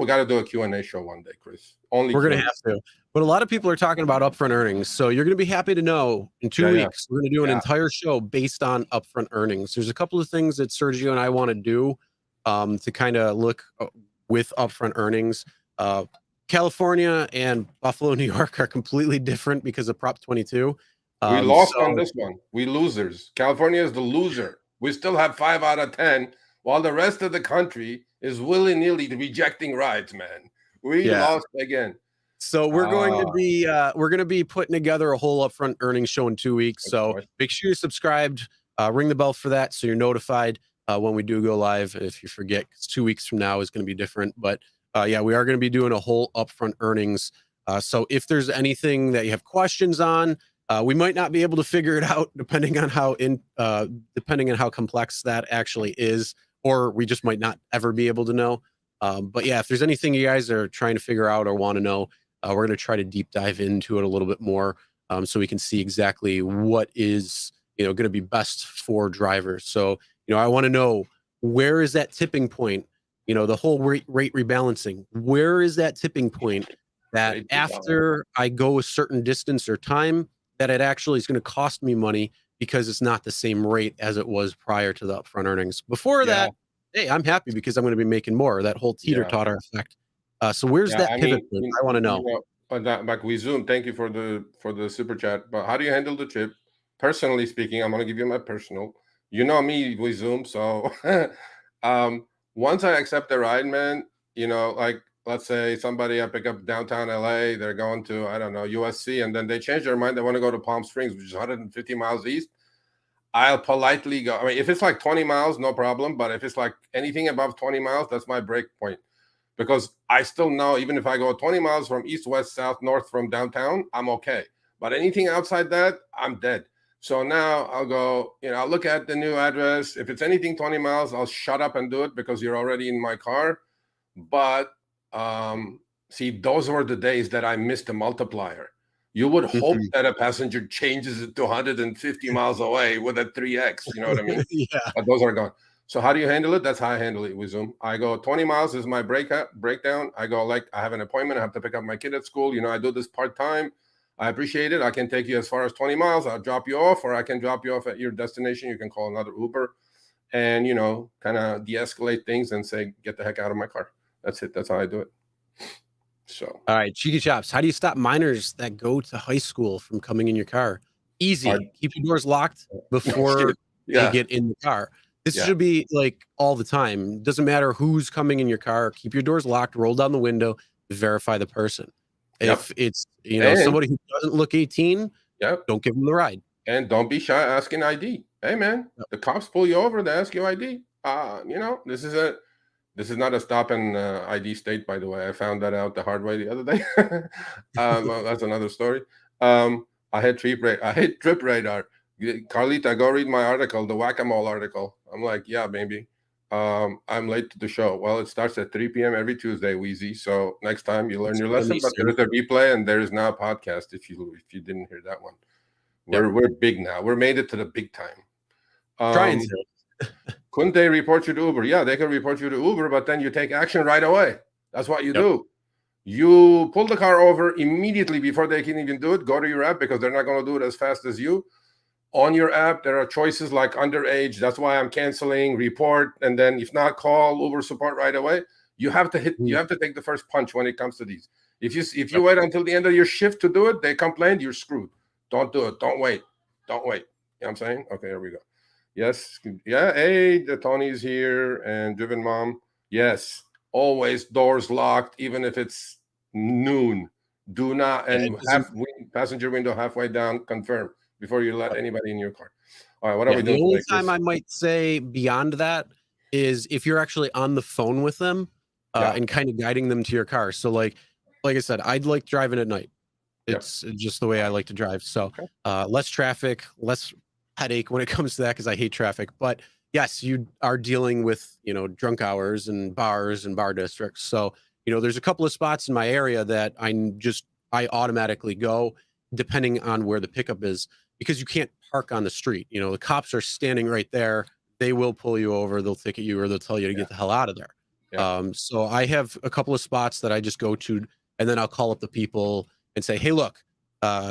got to do a Q&A show one day, Chris. We're going to have to. But a lot of people are talking about upfront earnings. So you're going to be happy to know in 2 weeks, we're going to do an entire show based on upfront earnings. There's a couple of things that Sergio and I want to do to kind of look with upfront earnings. California and Buffalo, New York are completely different because of Prop 22. We lost on this one. We losers. California is the loser. We still have 5 out of 10, while the rest of the country is willy-nilly rejecting rides, man. We lost again. So we're going to be putting together a whole upfront earnings show in 2 weeks. So make sure you're subscribed. Ring the bell for that so you're notified when we do go live. If you forget, because 2 weeks from now is going to be different. But we are going to be doing a whole upfront earnings. So if there's anything that you have questions on, we might not be able to figure it out depending on how complex that actually is, or we just might not ever be able to know. But if there's anything you guys are trying to figure out or want to know, we're going to try to deep dive into it a little bit more, so we can see exactly what is going to be best for drivers. So I want to know, where is that tipping point? The whole rate rebalancing. Where is that tipping point that after I go a certain distance or time, that it actually is going to cost me money because it's not the same rate as it was prior to the upfront earnings? Before that, hey, I'm happy because I'm going to be making more. That whole teeter-totter effect. So where's that pivot point? I want to know. We Zoom. Thank you for the super chat. But how do you handle the trip? Personally speaking, I'm going to give you my personal. You know me, we Zoom. So once I accept the ride, man, let's say somebody I pick up downtown LA, they're going to, I don't know, USC, and then they change their mind. They want to go to Palm Springs, which is 150 miles east. I'll politely go. I mean, if it's like 20 miles, no problem. But if it's like anything above 20 miles, that's my break point. Because I still know, even if I go 20 miles from east, west, south, north from downtown, I'm okay. But anything outside that, I'm dead. So now I'll go, I'll look at the new address. If it's anything 20 miles, I'll shut up and do it because you're already in my car. But see, those were the days that I missed the multiplier. You would hope that a passenger changes it to 150 miles away with a 3X. You know what I mean? Yeah. But those are gone. So how do you handle it? That's how I handle it with Zoom. I go 20 miles is my breakdown. I go like I have an appointment. I have to pick up my kid at school. I do this part-time. I appreciate it. I can take you as far as 20 miles. I'll drop you off, or I can drop you off at your destination. You can call another Uber and, kind of de-escalate things and say, get the heck out of my car. That's it. That's how I do it. So. All right, Cheeky Chops, how do you stop minors that go to high school from coming in your car? Easy. Keep your doors locked before they get in the car. This should be like all the time. Doesn't matter who's coming in your car. Keep your doors locked, roll down the window, verify the person. If it's somebody who doesn't look 18, don't give them the ride. And don't be shy asking ID. Hey man, the cops pull you over, they ask you ID. This is not a stop and ID state, by the way. I found that out the hard way the other day. Well, that's another story. I hit trip radar. Carlita, go read my article, the whack-a-mole article. I'm like, yeah, baby. I'm late to the show. Well, it starts at 3 p.m. every Tuesday, Wheezy. So next time you learn your lesson, but there is a replay and there is now a podcast if you didn't hear that one. We're big now. We're made it to the big time. Trying to. Couldn't they report you to Uber? Yeah, they can report you to Uber, but then you take action right away. That's what you do. You pull the car over immediately before they can even do it. Go to your app because they're not going to do it as fast as you. On your app, there are choices like underage. That's why I'm canceling, report, and then if not, call Uber support right away. You have to you have to take the first punch when it comes to these. If you wait until the end of your shift to do it, they complain, you're screwed. Don't do it. Don't wait. You know what I'm saying? Okay, here we go. Yes. Yeah. Hey, the Tony's here and Driven Mom. Yes. Always doors locked, even if it's noon. Do not, and passenger window halfway down, confirm before you let anybody in your car. All right, what are we doing? The only time I might say beyond that is if you're actually on the phone with them and kind of guiding them to your car. So like I said, I'd like driving at night. It's just the way I like to drive. So less traffic, less headache when it comes to that because I hate traffic. But yes, you are dealing with, drunk hours and bars and bar districts. So, there's a couple of spots in my area that I automatically go depending on where the pickup is because you can't park on the street. The cops are standing right there. They will pull you over. They'll ticket you or they'll tell you to get the hell out of there. So I have a couple of spots that I just go to and then I'll call up the people and say, hey, look,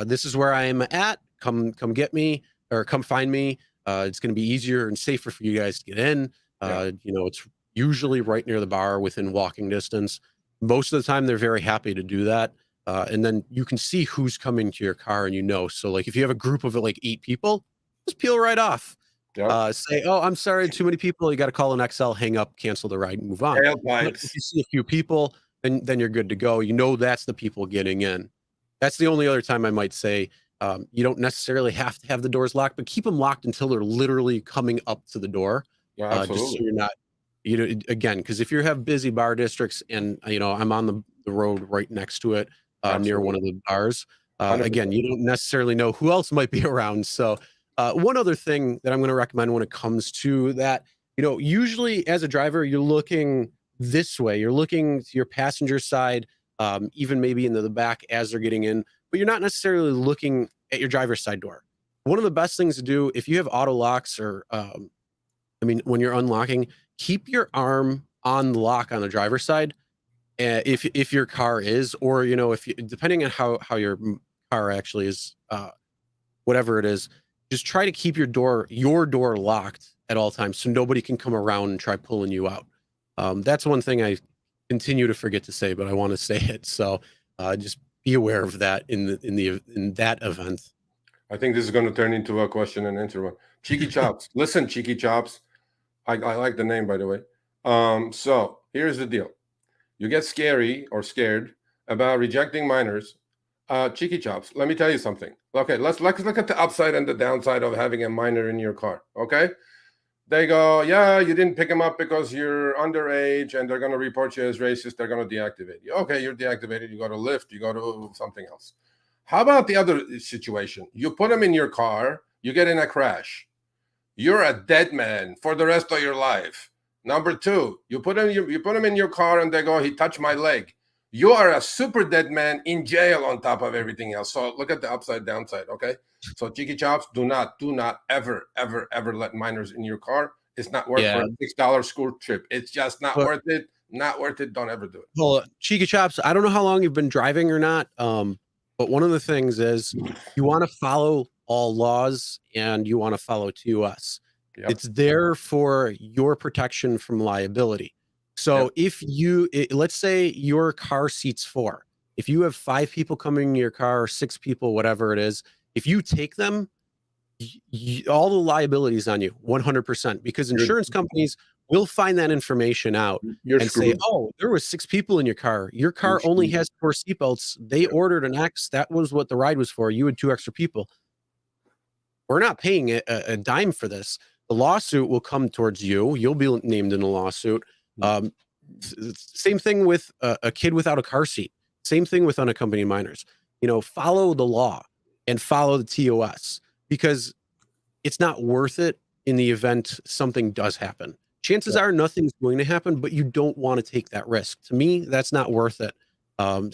this is where I am at. Come get me or come find me. It's going to be easier and safer for you guys to get in. It's usually right near the bar within walking distance. Most of the time, they're very happy to do that. And then you can see who's coming to your car and so like if you have a group of like 8 people, just peel right off. Say, oh, I'm sorry, too many people. You got to call an XL, hang up, cancel the ride and move on. But if you see a few people, then you're good to go. That's the people getting in. That's the only other time I might say you don't necessarily have to have the doors locked, but keep them locked until they're literally coming up to the door. Just so you're not, again, because if you have busy bar districts and, I'm on the road right next to it near one of the bars, again, you don't necessarily know who else might be around. So one other thing that I'm going to recommend when it comes to that, usually as a driver, you're looking this way, you're looking to your passenger side, even maybe into the back as they're getting in, but you're not necessarily looking at your driver's side door. One of the best things to do if you have auto locks or, when you're unlocking, keep your arm on the lock on the driver's side. If your car is, or, depending on how your car actually is, whatever it is, just try to keep your door locked at all times so nobody can come around and try pulling you out. That's one thing I continue to forget to say, but I want to say it. So just be aware of that in that event. I think this is going to turn into a question and answer one. Cheeky Chops. Listen, Cheeky Chops. I like the name, by the way. So here's the deal. you get scary or scared about rejecting minors, cheeky chops, let me tell you something. Okay, let's look at the upside and the downside of having a minor in your car. Okay, they go, yeah, you didn't pick him up because you're underage, and they're going to report you as racist. They're going to deactivate you. Okay, you're deactivated. You go to Lyft. You go to something else. How about the other situation? You put him in your car. You get in a crash. You're a dead man for the rest of your life. Number two, you put him in your car, and they go, he touched my leg. You are a super dead man in jail on top of everything else. So look at the upside downside, okay? So cheeky chops, do not ever let minors in your car. It's not worth for a $6 school trip. It's just not worth it. Not worth it. Don't ever do it. Well, cheeky chops, I don't know how long you've been driving or not, but one of the things is you want to follow all laws and you want to follow TOS. Yep. It's there for your protection from liability. So if let's say your car seats 4, if you have 5 people coming in your car, or 6 people, whatever it is, if you take them, all the liability is on you 100%, because insurance companies will find that information out and say, oh, there was 6 people in your car. Your car only has 4 seatbelts. They ordered an X. That was what the ride was for. You had 2 extra people. We're not paying a dime for this. The lawsuit will come towards you. You'll be named in a lawsuit. Same thing with a kid without a car seat. Same thing with unaccompanied minors. Follow the law and follow the TOS, because it's not worth it in the event something does happen. Chances are nothing's going to happen, but you don't want to take that risk. To me, that's not worth it.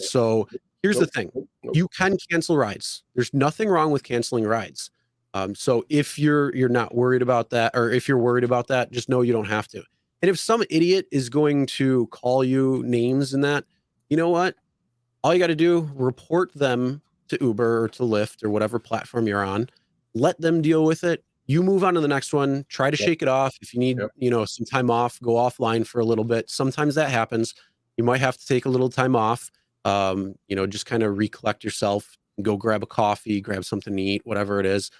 So here's the thing. You can cancel rides. There's nothing wrong with canceling rides. So if you're not worried about that, or if you're worried about that, just know you don't have to. And if some idiot is going to call you names and that, you know what? All you got to do, report them to Uber or to Lyft or whatever platform you're on. Let them deal with it. You move on to the next one. Try to shake it off. If you need, some time off, go offline for a little bit. Sometimes that happens. You might have to take a little time off. Just kind of recollect yourself, go grab a coffee, grab something to eat, whatever it is.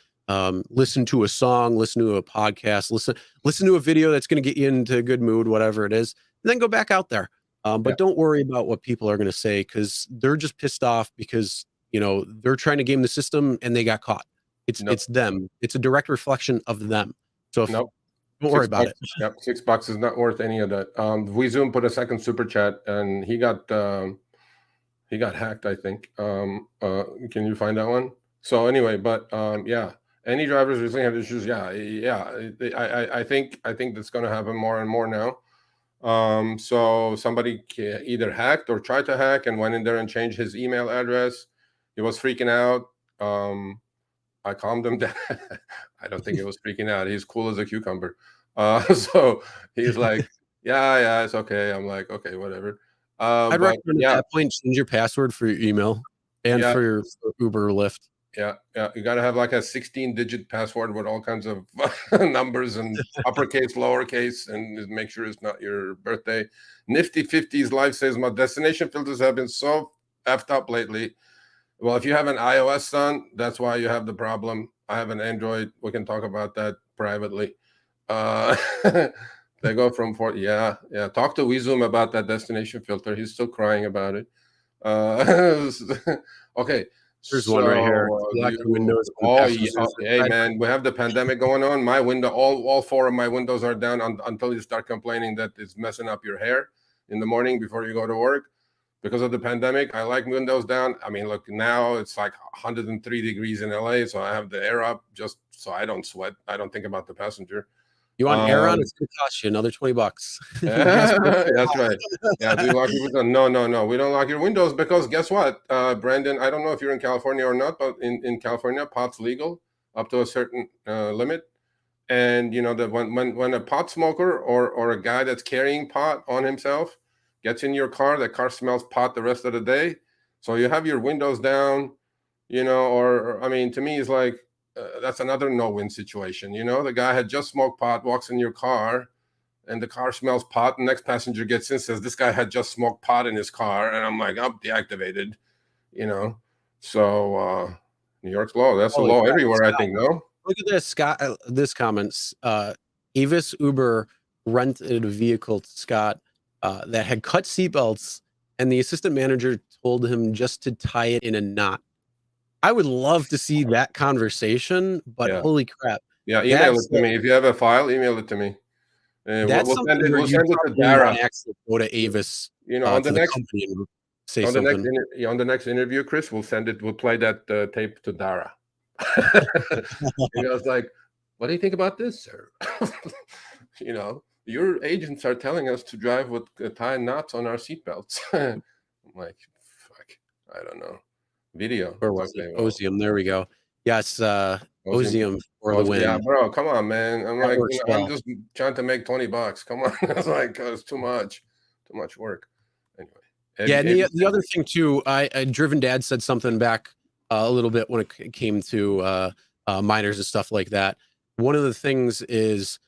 Listen to a song, listen to a podcast, listen to a video that's going to get you into a good mood, whatever it is, and then go back out there. But don't worry about what people are going to say, because they're just pissed off because, they're trying to game the system and they got caught. It's them. It's a direct reflection of them. So don't worry about it. Yep, $6 is not worth any of that. WeZoom put a second super chat, and he got hacked, I think. Can you find that one? So anyway, but any drivers recently have issues? I think that's going to happen more and more now. So somebody either hacked or tried to hack and went in there and changed his email address. He was freaking out. I calmed him down. I don't think he was freaking out. He's cool as a cucumber. So he's like, yeah, it's okay. I'm like, okay, whatever. I'd recommend at that point, change your password for your email and for your Uber or Lyft. Yeah. You got to have like a 16-digit password with all kinds of numbers and uppercase, lowercase, and make sure it's not your birthday. Nifty 50s Life says, my destination filters have been so effed up lately. Well, if you have an iOS, son, that's why you have the problem. I have an Android. We can talk about that privately. They go from Talk to WeZoom about that destination filter. He's still crying about it. Okay. There's one right here. Windows. Hey man, we have the pandemic going on. My window, all 4 of my windows are down until you start complaining that it's messing up your hair in the morning before you go to work. Because of the pandemic, I like windows down. I mean, look, now it's like 103 degrees in LA, so I have the air up just so I don't sweat. I don't think about the passenger. You want air on? It's going to cost you another $20. That's right. Yeah, do you lock your windows? No. We don't lock your windows because guess what, Brandon? I don't know if you're in California or not, but in California, pot's legal up to a certain limit. And that when a pot smoker or a guy that's carrying pot on himself gets in your car, the car smells pot the rest of the day. So you have your windows down, or I mean, to me, it's like, that's another no-win situation. The guy had just smoked pot, walks in your car, and the car smells pot. The next passenger gets in, says, this guy had just smoked pot in his car. And I'm like, I'm deactivated, So New York's law, that's the law everywhere, Scott, I think, no? Look at this, Scott. This comments, Avis Uber rented a vehicle to Scott that had cut seatbelts, and the assistant manager told him just to tie it in a knot. I would love to see that conversation, but Yeah. holy crap. Yeah, email That's it to me. If you have a file, email it to me. that's We'll something send it. where We'll you send it to probably want Dara. to actually go to Avis, You know, on to the the next company and say on the next something. on the next interview, Chris, we'll send it. We'll play that tape to Dara. He goes like, "What do you think about this, sir? You know, your agents are telling us to drive with tying knots on our seatbelts." I'm like, "Fuck, I don't know." Video. Where was Okay, it? well, Osium. There we go. Yes, Osium. Osium for the Yeah, win. bro, come on, man. I'm That like, works I'm well. just trying to make $20. Come on. It's like, it's too much work. Anyway. Yeah, and the other thing too, I Driven Dad said something back a little bit when it came to minors and stuff like that. One of the things is,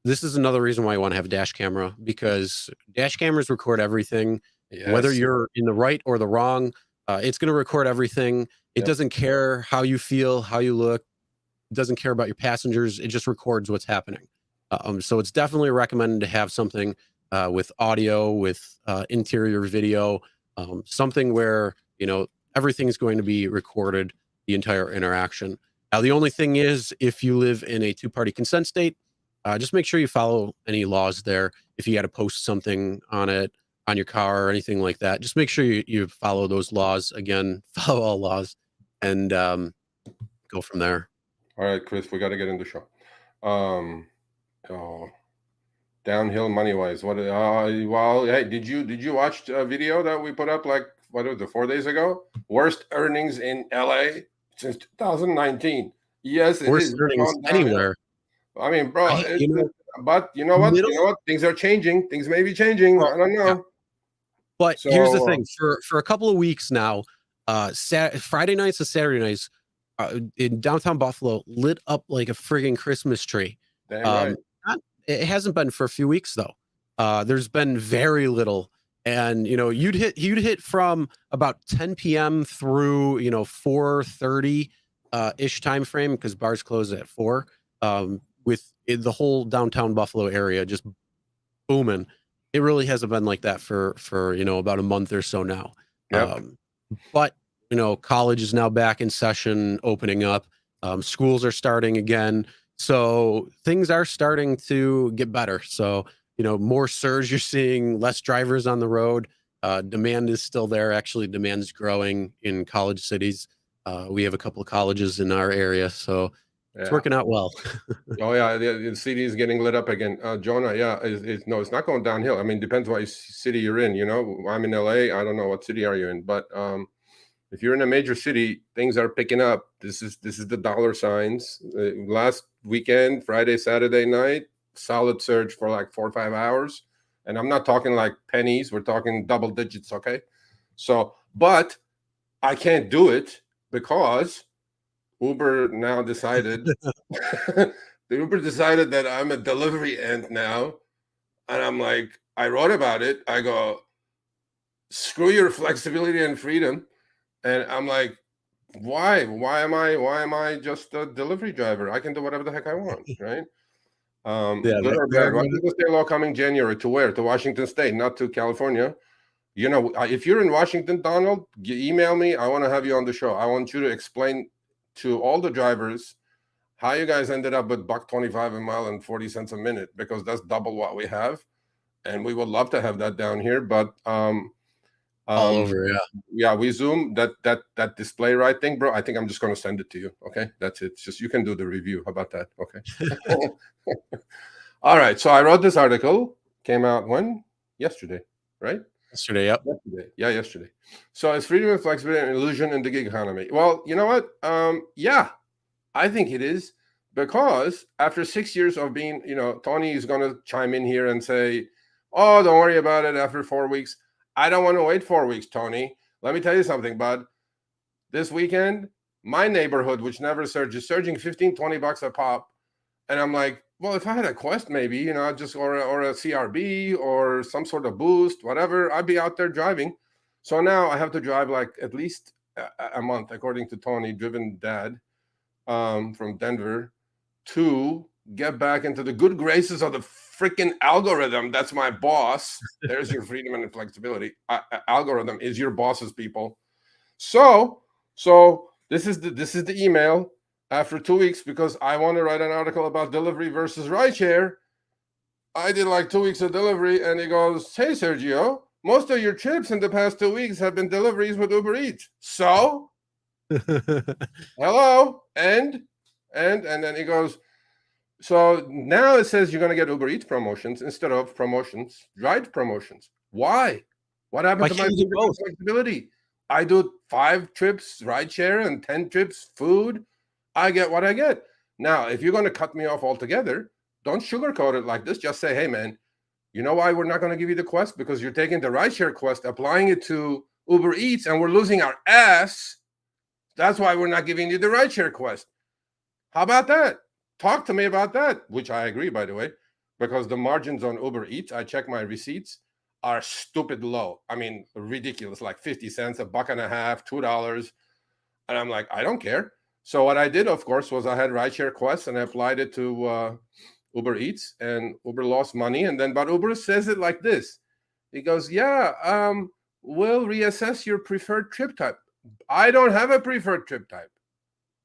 this is another reason why I want to have a dash camera, because dash cameras record everything, whether Yes. you're in the right or the wrong. It's going to record everything. It Yep. doesn't care how you feel, how you look. It doesn't care about your passengers. It just records what's happening. So it's definitely recommended to have something with audio, with interior video, something where, you know, everything's going to be recorded, the entire interaction. Now, the only thing is, if you live in a two-party consent state, just make sure you follow any laws there. If you got to post something on it, on your car or anything like that, just make sure you follow those laws. Again, follow all laws, and go from there. All right, Chris, we got to get in the show. Downhill money wise. What? Well, hey, did you watch a video that we put up like, what was it, 4 days ago? Worst earnings in LA since 2019. Yes, it Worst is. earnings anywhere. I mean, bro, but you know what? middle- You know what? Things are changing. Things may be changing. I don't know. Yeah. But So, here's the thing: for a couple of weeks now, Friday nights and Saturday nights in downtown Buffalo lit up like a friggin' Christmas tree. Damn right. It hasn't been for a few weeks though. There's been very little, and you know, you'd hit from about 10 p.m. through 4:30 ish time frame, because bars close at 4. With the whole downtown Buffalo area just booming. It really hasn't been like that for about a month or so now. Yep. But college is now back in session, opening up. Schools are starting again, so things are starting to get better. So more surge. You're seeing less drivers on the road. Demand is still there. Actually, demand is growing in college cities. We have a couple of colleges in our area, so it's working out well. Oh yeah, the city is getting lit up again. Jonah, yeah, no, it's not going downhill. I mean, depends what city you're in. I'm in LA. I don't know what city are you in, but if you're in a major city, things are picking up. This is the dollar signs. Last weekend, Friday, Saturday night, solid surge for like 4 or 5 hours, and I'm not talking like pennies. We're talking double digits. Okay, so but I can't do it because Uber now decided Uber decided that I'm a delivery ant now. And I'm like, I wrote about it. I go, screw your flexibility and freedom. And I'm like, why am I just a delivery driver? I can do whatever the heck I want, right? Good or bad. Washington State law coming January to where? To Washington State, not to California. If you're in Washington, Donald, email me. I want to have you on the show. I want you to explain to all the drivers how you guys ended up with $1.25 a mile and 40 cents a minute, because that's double what we have, and we would love to have that down here. But all over, we Zoom that display right thing, bro. I think I'm just going to send it to you. Okay, that's it. It's just you can do the review. How about that? Okay. All right. So I wrote this article. Came out when? Yesterday, right? Yesterday, yep. Yesterday. So it's freedom and flexibility and illusion in the gig economy. Well, you know what? Yeah, I think it is, because after 6 years of being, Tony is going to chime in here and say, oh, don't worry about it after 4 weeks. I don't want to wait 4 weeks, Tony. Let me tell you something, bud. This weekend, my neighborhood, which never surges, surging $15-20 a pop. And I'm like, well, if I had a Quest, maybe, just or a CRB or some sort of Boost, whatever, I'd be out there driving. So now I have to drive like at least a month, according to Tony, Driven Dad, from Denver to get back into the good graces of the freaking algorithm. That's my boss. There's your freedom and flexibility. Algorithm is your boss's people. So this is the email after 2 weeks, because I want to write an article about delivery versus rideshare. I did like 2 weeks of delivery, and he goes, "Hey, Sergio, most of your trips in the past 2 weeks have been deliveries with Uber Eats. So, hello, and then he goes, so now it says you're going to get Uber Eats promotions instead of promotions, ride promotions. Why? What happened to my flexibility? I do 5 trips rideshare and 10 trips food. I get what I get. Now, if you're going to cut me off altogether, don't sugarcoat it like this. Just say, hey, man, you know why we're not going to give you the quest? Because you're taking the rideshare quest, applying it to Uber Eats, and we're losing our ass. That's why we're not giving you the rideshare quest. How about that? Talk to me about that, which I agree, by the way, because the margins on Uber Eats, I check my receipts, are stupid low. I mean, ridiculous, like 50 cents, $1.50, $2. And I'm like, I don't care. So what I did, of course, was I had rideshare quests and I applied it to Uber Eats, and Uber lost money. And then, but Uber says it like this. He goes, yeah, we'll reassess your preferred trip type. I don't have a preferred trip type.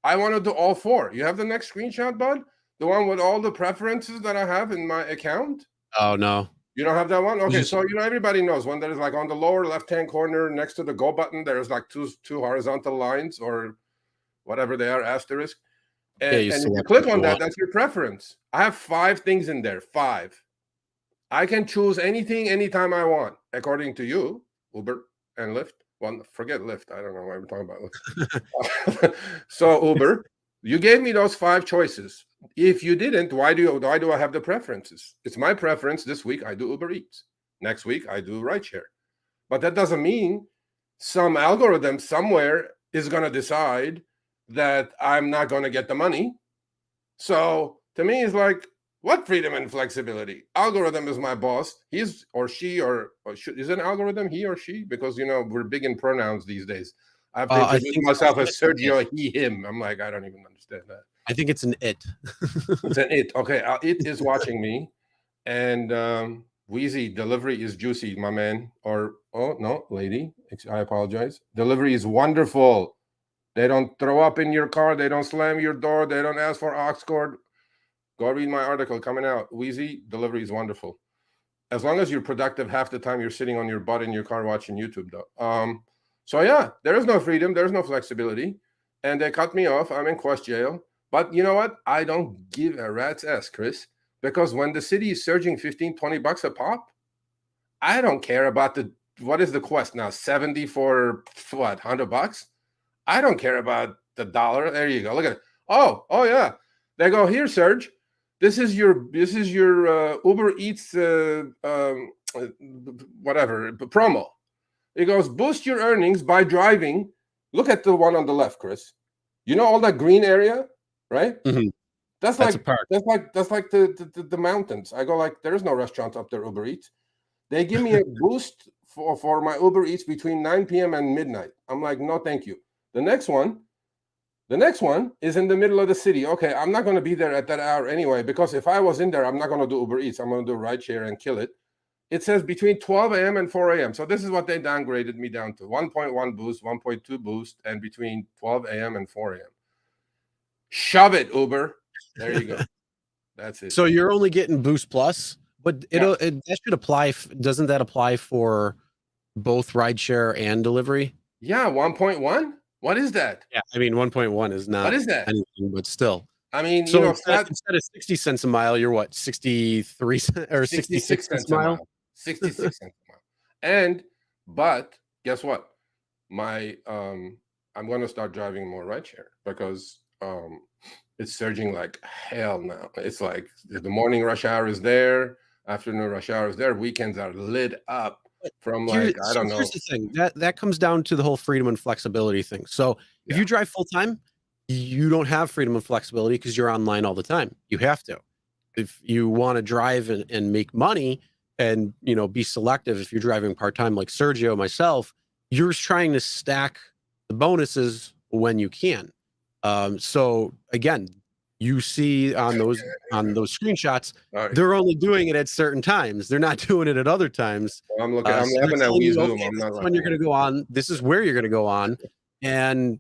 I want to do all 4. You have the next screenshot, bud? The one with all the preferences that I have in my account? Oh, no. You don't have that one? Okay, so everybody knows when there's like on the lower left-hand corner next to the go button, there's like two horizontal lines or whatever they are, asterisk. And if you click on that, that's your preference. I have 5 things in there, 5. I can choose anything, anytime I want, according to you, Uber and Lyft. Well, forget Lyft. I don't know why we're talking about Lyft. So Uber, you gave me those 5 choices. If you didn't, why do I have the preferences? It's my preference. This week I do Uber Eats. Next week I do rideshare. But that doesn't mean some algorithm somewhere is going to decide that I'm not going to get the money. So to me, it's like, what freedom and flexibility? Algorithm is my boss. He's or she or is an algorithm he or she? Because, you know, we're big in pronouns these days. I have to introduce myself as Sergio, he, him. I'm like, I don't even understand that. I think it's an it. It's an it. Okay, it is watching me. And Wheezy, delivery is juicy, my man. Or, oh, no, lady. I apologize. Delivery is wonderful. They don't throw up in your car. They don't slam your door. They don't ask for aux cord. Go read my article coming out. Wheezy, delivery is wonderful. As long as you're productive half the time you're sitting on your butt in your car watching YouTube, though. So, yeah, there is no freedom. There's no flexibility. And they cut me off. I'm in Quest jail. But you know what? I don't give a rat's ass, Chris, because when the city is surging $15-20 a pop, I don't care about what is the Quest now? 70 for what, $100? I don't care about the dollar. There you go. Look at it. Oh yeah. They go, here, Serge. This is your Uber Eats whatever promo. It goes, boost your earnings by driving. Look at the one on the left, Chris. You know all that green area, right? Mm-hmm. That's like the mountains. I go like, there is no restaurant up there, Uber Eats. They give me a boost for my Uber Eats between 9 p.m. and midnight. I'm like, no, thank you. The next one is in the middle of the city. Okay, I'm not going to be there at that hour anyway, because if I was in there, I'm not going to do Uber Eats. I'm going to do rideshare and kill it. It says between 12 a.m. and 4 a.m. So this is what they downgraded me down to. 1.1 boost, 1.2 boost, and between 12 a.m. and 4 a.m. Shove it, Uber. There you go. That's it. So you're only getting Boost Plus, but that should apply. Doesn't that apply for both rideshare and delivery? Yeah, 1.1. What is that? Yeah, I mean 1.1 is not. What is that? Anything, but still. I mean, so instead of 60 cents a mile, you're what, 63 or 66 cents a mile? 66 cents a mile. But guess what? I'm going to start driving more rideshare because it's surging like hell now. It's like the morning rush hour is there, afternoon rush hour is there, weekends are lit up. From like, I don't know. Here's the thing that comes down to the whole freedom and flexibility thing. So if you drive full time, you don't have freedom and flexibility because you're online all the time. You have to. If you want to drive and make money and, you know, be selective, if you're driving part time like Sergio, myself, you're trying to stack the bonuses when you can. So again, you see on those screenshots, All right. they're only doing it at certain times. They're not doing it at other times. I'm looking. I'm So they're laughing at telling you, WeZoom. okay, I'm this not is when you're going to go on. This is where you're going to go on, and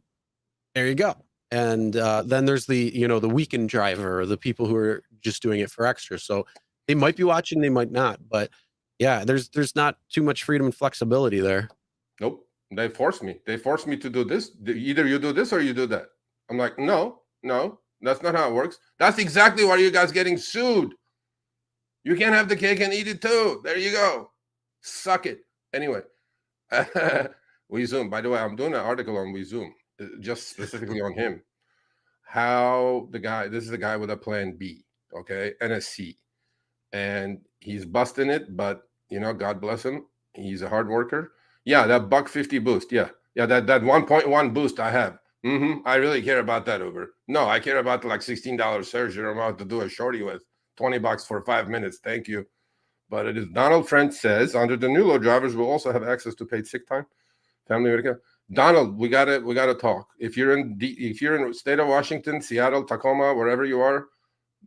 there you go. And then there's the the weekend driver, or the people who are just doing it for extra. So they might be watching, they might not, but yeah, there's not too much freedom and flexibility there. Nope. They forced me. They forced me to do this. Either you do this or you do that. I'm like, no, that's not how it works. That's exactly why you guys getting sued. You can't have the cake and eat it too. There you go. Suck it. Anyway, WeZoom. By the way, I'm doing an article on WeZoom, just specifically on him. How this is the guy with a plan B, okay, and a C. And he's busting it, but God bless him. He's a hard worker. Yeah, that $1.50 boost. Yeah, that 1.1 boost I have. I really care about that, Uber. No, I care about the like $16 surge I'm about to do a shorty with. $20 for 5 minutes. Thank you. But it is Donald French says under the new law, drivers will also have access to paid sick time. Family medical. Donald, we gotta talk. If you're in the state of Washington, Seattle, Tacoma, wherever you are,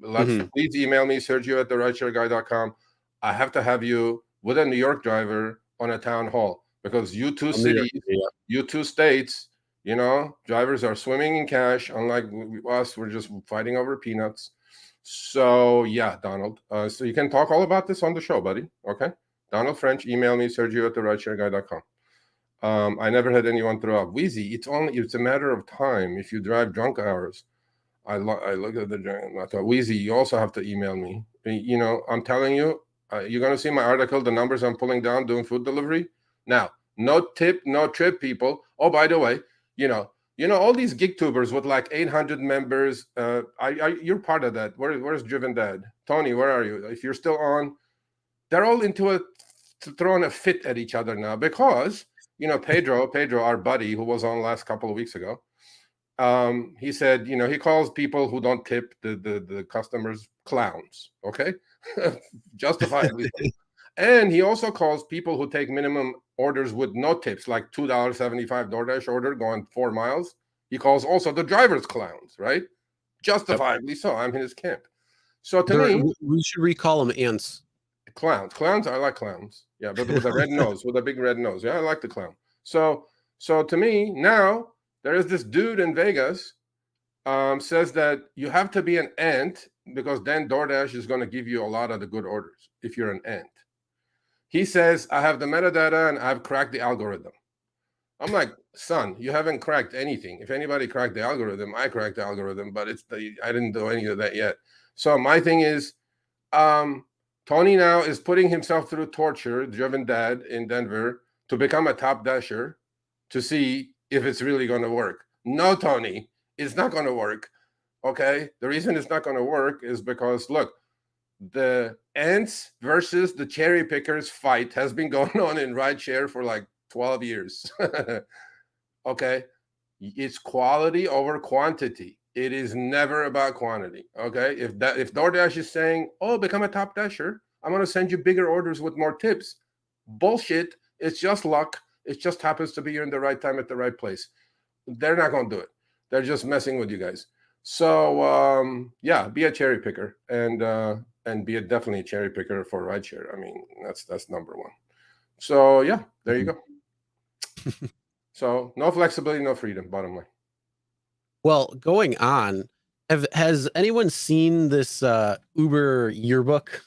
please email me, Sergio at therideshareguy.com. I have to have you with a New York driver on a town hall, because you two cities, you two states, drivers are swimming in cash. Unlike us, we're just fighting over peanuts. So yeah, Donald. So you can talk all about this on the show, buddy. Okay. Donald French, email me, Sergio at therideshareguy.com. I never had anyone throw out Wheezy. It's a matter of time. If you drive drunk hours, I look at the Wheezy. You also have to email me. I'm telling you, you're going to see my article, the numbers I'm pulling down doing food delivery. Now, no tip, no trip, people. Oh, by the way, all these gig tubers with like 800 members. You're part of that. Where's Driven Dad? Tony, where are you? If you're still on, they're all into throwing a fit at each other now, because Pedro, our buddy who was on last couple of weeks ago, he said, he calls people who don't tip the customers clowns. Okay, justifiably. And he also calls people who take minimum orders with no tips, like $2.75 Doordash order going 4 miles. He calls also the drivers clowns, right? Justifiably so. I'm in his camp. So to me, we should recall them ants. Clowns. I like clowns. Yeah, but with a red nose, with a big red nose. Yeah, I like the clown. So to me, now there is this dude in Vegas says that you have to be an ant, because then DoorDash is going to give you a lot of the good orders if you're an ant. He says, I have the metadata and I've cracked the algorithm. I'm like, son, you haven't cracked anything. If anybody cracked the algorithm, I cracked the algorithm, but I didn't do any of that yet. So my thing is, Tony now is putting himself through torture, Driven Dad in Denver, to become a top dasher to see if it's really going to work. No, Tony, it's not going to work. Okay? The reason it's not going to work is because, look, the ants versus the cherry pickers fight has been going on in rideshare for like 12 years. Okay? It's quality over quantity. It is never about quantity. Okay? If DoorDash is saying, oh, become a top dasher, I'm going to send you bigger orders with more tips. Bullshit. It's just luck. It just happens to be you're in the right time at the right place. They're not going to do it. They're just messing with you guys. So yeah, be a cherry picker and be definitely a cherry picker for rideshare. I mean, that's number one. So yeah, there you go. So no flexibility, no freedom, bottom line. Well, going on, has anyone seen this Uber yearbook?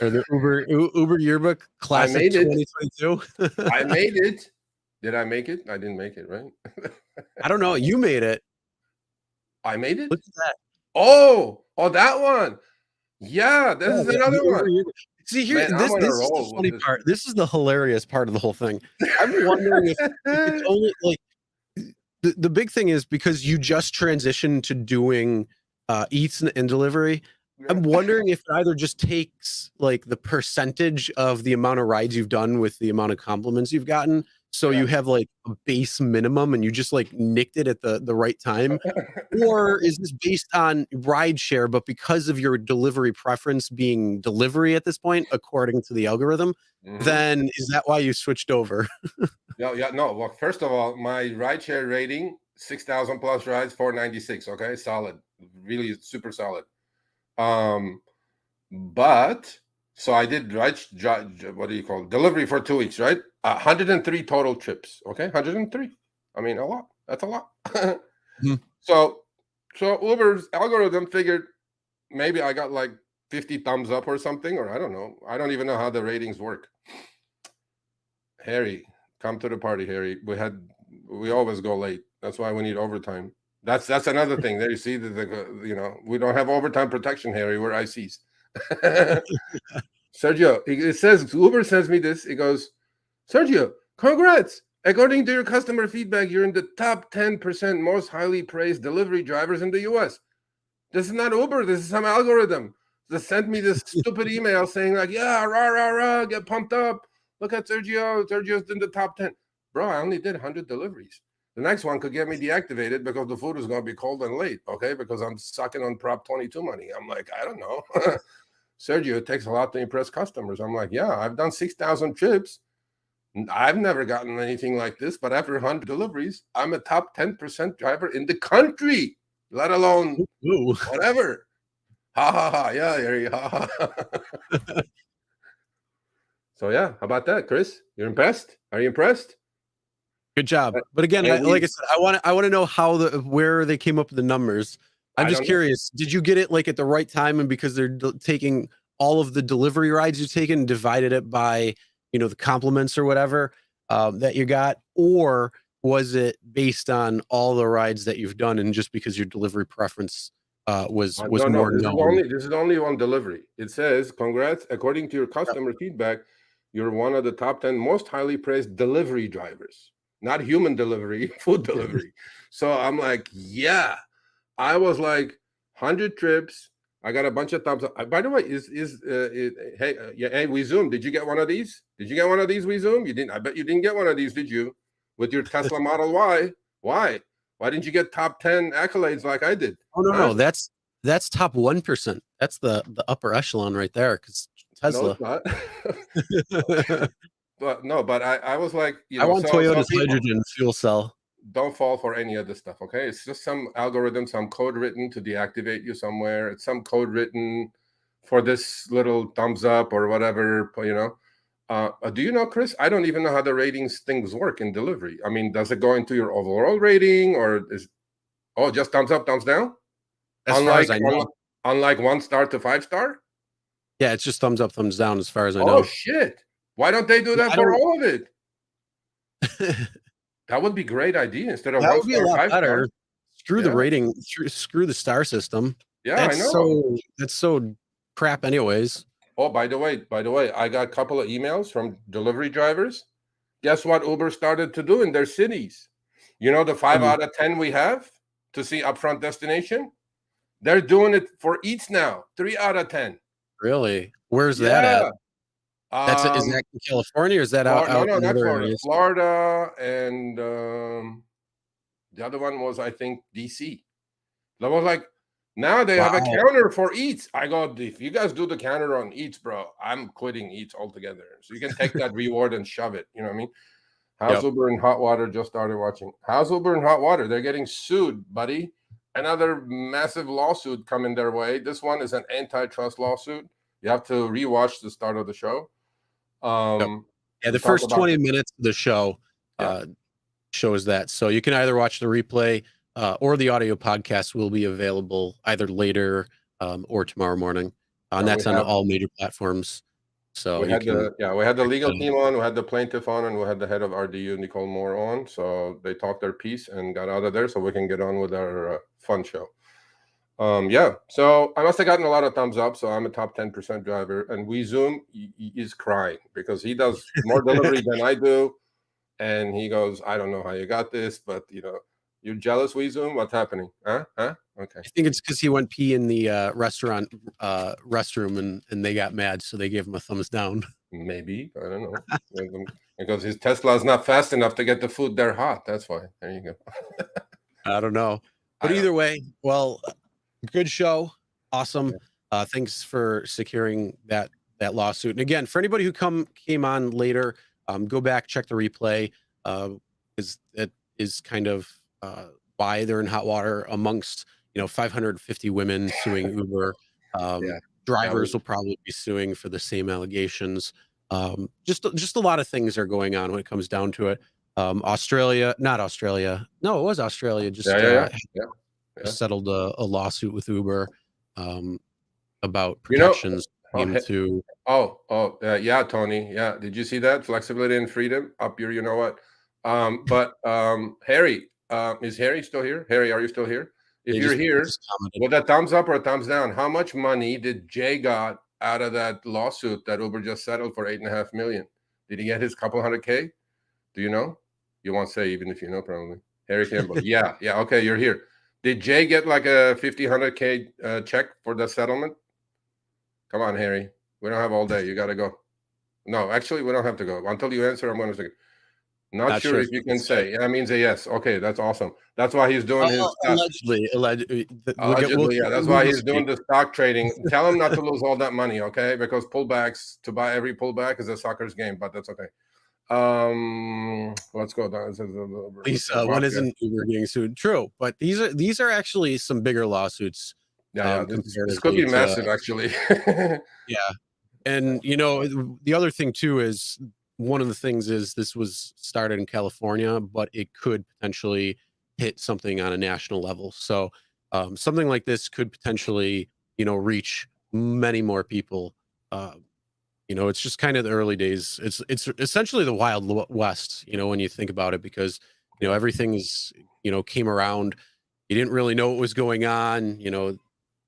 Or the Uber yearbook classic 2022? I made it. Did I make it? I didn't make it, right? I don't know. You made it. I made it? Look at that. Oh, that one. Yeah, this is another one. See, here, this is the funny part. This is the hilarious part of the whole thing. I'm wondering if it's only like the big thing is because you just transitioned to doing eats and delivery. I'm wondering if it either just takes like the percentage of the amount of rides you've done with the amount of compliments you've gotten. So you have like a base minimum and you just like nicked it at the right time. Or is this based on rideshare, but because of your delivery preference being delivery at this point, according to the algorithm, then is that why you switched over? No. Well, first of all, my rideshare rating, 6,000 plus rides, 496. Okay, solid. really super solid. But so I did what do you call it? Delivery for 2 weeks, right? 103 total trips. Okay, 103. I mean, a lot. That's a lot. So Uber's algorithm figured maybe I got like 50 thumbs up or something, or I don't know. I don't even know how the ratings work. Harry, come to the party, Harry. We always go late. That's why we need overtime. That's another thing. There you see we don't have overtime protection, Harry. We're ICs. Sergio, it says Uber sends me this. It goes, Sergio, congrats. According to your customer feedback, you're in the top 10% most highly praised delivery drivers in the US. This is not Uber. This is some algorithm. They sent me this stupid email saying like, yeah, rah, rah, rah, get pumped up. Look at Sergio. Sergio's in the top 10. Bro, I only did 100 deliveries. The next one could get me deactivated because the food is going to be cold and late, okay? Because I'm sucking on Prop 22 money. I'm like, I don't know. Sergio, it takes a lot to impress customers. I'm like, yeah, I've done 6,000 trips. I've never gotten anything like this, but after 100 deliveries, I'm a top 10% driver in the country, let alone whatever. Ha, ha, ha. Yeah, Harry, ha, ha. So, yeah, how about that, Chris? You're impressed? Are you impressed? Good job. But again, like I said, I want to know where they came up with the numbers. I'm just curious. Did you get it like at the right time, and because they're taking all of the delivery rides you've taken, divided it by the compliments or whatever that you got, or was it based on all the rides that you've done, and just because your delivery preference was more known? This is only one delivery. It says, congrats. According to your customer feedback, you're one of the top 10 most highly praised delivery drivers. Not human delivery, food delivery. So I'm like, yeah. I was like 100 trips. I got a bunch of thumbs up. By the way, hey, we Zoom. Did you get one of these? Did you get one of these? We Zoom. You didn't. I bet you didn't get one of these, did you? With your Tesla Model Y. Why? Why didn't you get top 10 accolades like I did? Oh no, that's top 1%. That's the upper echelon right there. Because Tesla. No, it's not. But I was like, I want Toyota's hydrogen fuel cell. Don't fall for any of this stuff, okay? It's just some algorithm, some code written to deactivate you somewhere. It's some code written for this little thumbs up or whatever, do you know, Chris? I don't even know how the ratings things work in delivery. I mean, does it go into your overall rating, or just thumbs up, thumbs down? As far as I know. Unlike 1 star to 5 star? Yeah, it's just thumbs up, thumbs down as far as I know. Oh, shit. Why don't they do that for all of it? That would be a great idea instead of that 1 would be star, a lot 5 better. Star. Screw the rating, screw the star system. Yeah, I know. That's so crap anyways. Oh, by the way, I got a couple of emails from delivery drivers. Guess what Uber started to do in their cities? The 5 out of 10 we have to see upfront destination? They're doing it for Eats now, 3 out of 10. Really? Where's that at? Is that in California, or is that out? No, not Florida. Florida, and the other one was, I think, DC. That was like, now they have a counter for Eats. I go, if you guys do the counter on Eats, bro, I'm quitting Eats altogether. So you can take that reward and shove it. You know what I mean? House Uber and Hot Water just started watching. House Uber and Hot Water, they're getting sued, buddy. Another massive lawsuit coming their way. This one is an antitrust lawsuit. You have to rewatch the start of the show. The first 20 minutes of the show shows that. So you can either watch the replay or the audio podcast will be available either later or tomorrow morning. And that's on all major platforms. So we had the legal team on, we had the plaintiff on, and we had the head of RDU, Nicole Moore, on. So they talked their piece and got out of there so we can get on with our fun show. So I must have gotten a lot of thumbs up. So I'm a top 10% driver, and We Zoom is crying because he does more delivery than I do. And he goes, I don't know how you got this, but you're jealous, We Zoom? What's happening? Huh? Okay. I think it's because he went pee in the restaurant restroom and they got mad, so they gave him a thumbs down. Maybe. I don't know. Because his Tesla is not fast enough to get the food there hot. That's why. There you go. I don't know. But either way, well, good show. Awesome. Thanks for securing that lawsuit. And again, for anybody who came on later, go back, check the replay. It is kind of why they're in hot water amongst 550 women suing Uber. Yeah. Drivers will probably be suing for the same allegations. Just a lot of things are going on when it comes down to it. Not Australia. No, it was Australia. Just settled a lawsuit with Uber about protections. Yeah, Tony. Yeah, did you see that? Flexibility and freedom up your, you know what? Harry, is Harry still here? Harry, are you still here? If you're here, with a thumbs up or a thumbs down, how much money did Jay got out of that lawsuit that Uber just settled for $8.5 million? Did he get his couple $100K? Do you know? You won't say, even if you know, probably. Harry Campbell. Yeah. Okay, you're here. Did Jay get like a $100K check for the settlement? Come on, Harry. We don't have all day. You got to go. No, actually, we don't have to go. Until you answer, I'm going to say. Not sure if you can say. Yeah, that means a yes. Okay, that's awesome. That's why he's doing his allegedly. Yeah, that's why he's doing the stock trading. Tell him not to lose all that money, okay? Because pullbacks, to buy every pullback is a sucker's game, but that's okay. Let's go down. Lisa, when isn't Uber getting sued? True, but these are actually some bigger lawsuits. Yeah, this could be massive, actually. Yeah, and the other thing too is, one of the things is this was started in California, but it could potentially hit something on a national level. So something like this could potentially, reach many more people. It's just kind of the early days. It's essentially the Wild West, when you think about it, because, everything's, came around. You didn't really know what was going on.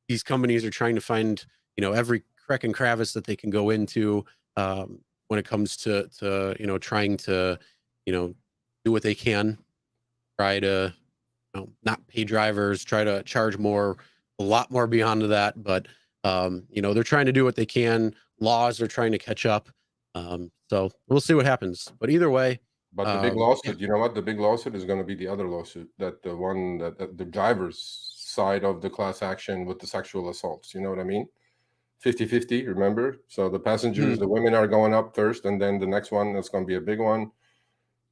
These companies are trying to find, every crack and crevice that they can go into. When it comes to trying to do what they can, try to not pay drivers, try to charge more, a lot more beyond that, but they're trying to do what they can. Laws are trying to catch up, so we'll see what happens, but either way. But the big lawsuit, you know what, the big lawsuit is going to be the other lawsuit, that the one that the driver's side of the class action with the sexual assaults, you know what I mean? 50-50, remember? So the passengers, the women are going up first, and then the next one that's going to be a big one.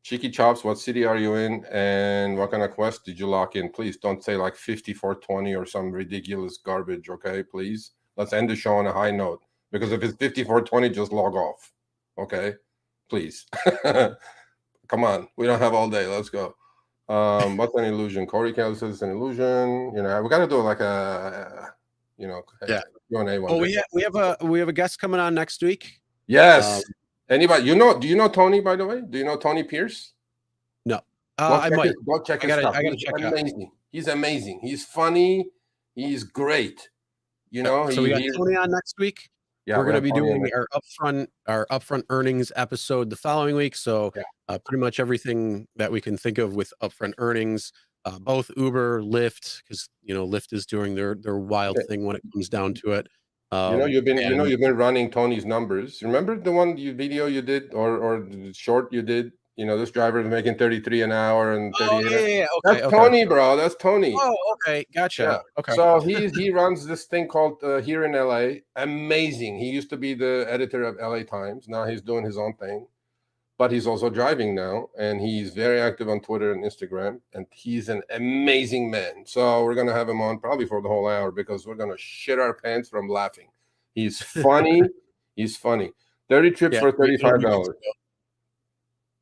Cheeky Chops, what city are you in, and what kind of quest did you lock in? Please don't say like 5420 or some ridiculous garbage, okay? Please, let's end the show on a high note, because if it's 5420, just log off, okay? Please. Come on, we don't have all day. Let's go. What's an illusion? Corey Kelly says it's an illusion. We got to do like a yeah. Q&A one. Oh, we have a guest coming on next week. Yes. Anybody? Do you know Tony, by the way? Do you know Tony Pierce? No. I might. Go check his stuff. I gotta check it out. He's amazing. He's funny. He's great. So we got Tony on next week. Yeah, we're going to be doing our upfront earnings episode the following week. So pretty much everything that we can think of with upfront earnings. Both Uber, Lyft, because Lyft is doing their wild thing when it comes down to it. You've been running Tony's numbers. Remember the video you did, or the short you did? This driver is making 33 an hour and 38. Okay, that's Tony, bro. That's Tony. Oh, okay, gotcha. Yeah. Okay. So he runs this thing called Here in LA. Amazing. He used to be the editor of LA Times. Now he's doing his own thing. But he's also driving now, and he's very active on Twitter and Instagram, and he's an amazing man. So we're going to have him on probably for the whole hour, because we're going to shit our pants from laughing. He's funny. He's funny. 30 trips for $35.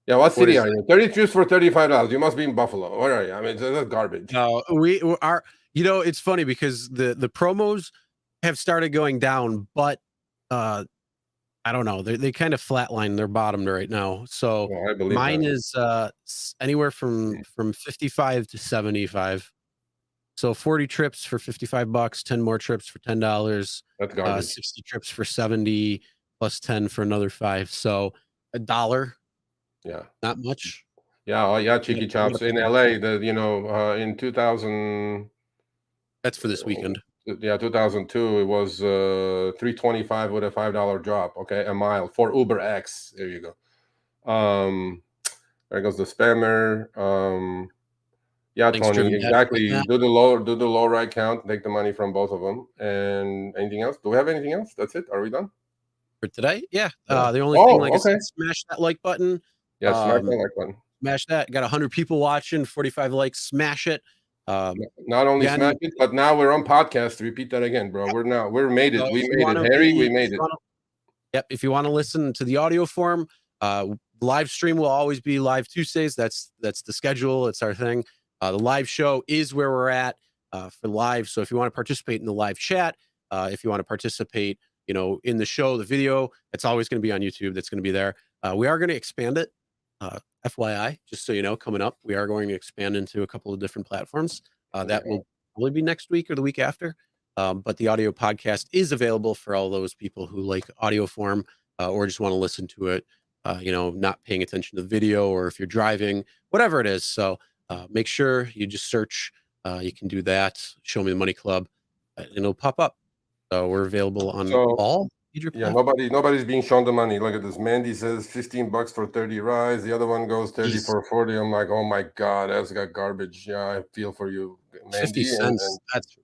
Yeah, what city are you? 30 trips for $35. You must be in Buffalo. Where are you? I mean, that's garbage. No, we are. It's funny because the promos have started going down, but I don't know. They kind of flatline. They're bottomed right now. So mine is anywhere from 55 to 75. So 40 trips for $55, 10 more trips for $10. That's garbage. 60 trips for 70 plus 10 for another $5. So $1. Yeah, not much. Yeah, oh yeah, Cheeky Chops in LA. In 2000. That's for this weekend. Yeah, 2002, it was $325 with a $5 drop. Okay, a mile for Uber X. There you go. There goes the spammer. Yeah, thanks, Tony, exactly. Do the low right count, take the money from both of them. And anything else? Do we have anything else? That's it. Are we done for today? Yeah. The only thing, like I said, smash that like button. Yeah, smash that like button. Smash that. Got 100 people watching, 45 likes. Smash it. Not only again, smack it, but now we're on podcast. Repeat that again, bro. We're made it. We made it. Harry, we made it. Yep. If you want to listen to the audio form, live stream will always be live Tuesdays. That's the schedule. It's our thing. The live show is where we're at for live. So if you want to participate in the live chat, if you want to participate, in the show, the video, it's always going to be on YouTube. That's going to be there. We are going to expand it. FYI, just so you know, coming up, we are going to expand into a couple of different platforms. That will probably be next week or the week after. But the audio podcast is available for all those people who like audio form or just want to listen to it, not paying attention to the video, or if you're driving, whatever it is. So make sure you just search. You can do that. Show Me the Money Club, and it'll pop up. So we're available on all. Yeah, nobody's being shown the money. Look at this. Mandy says $15 for 30 rides. The other one goes 30 for 40. I'm like, oh my God, that's got garbage. Yeah, I feel for you, Mandy. 50 cents. That's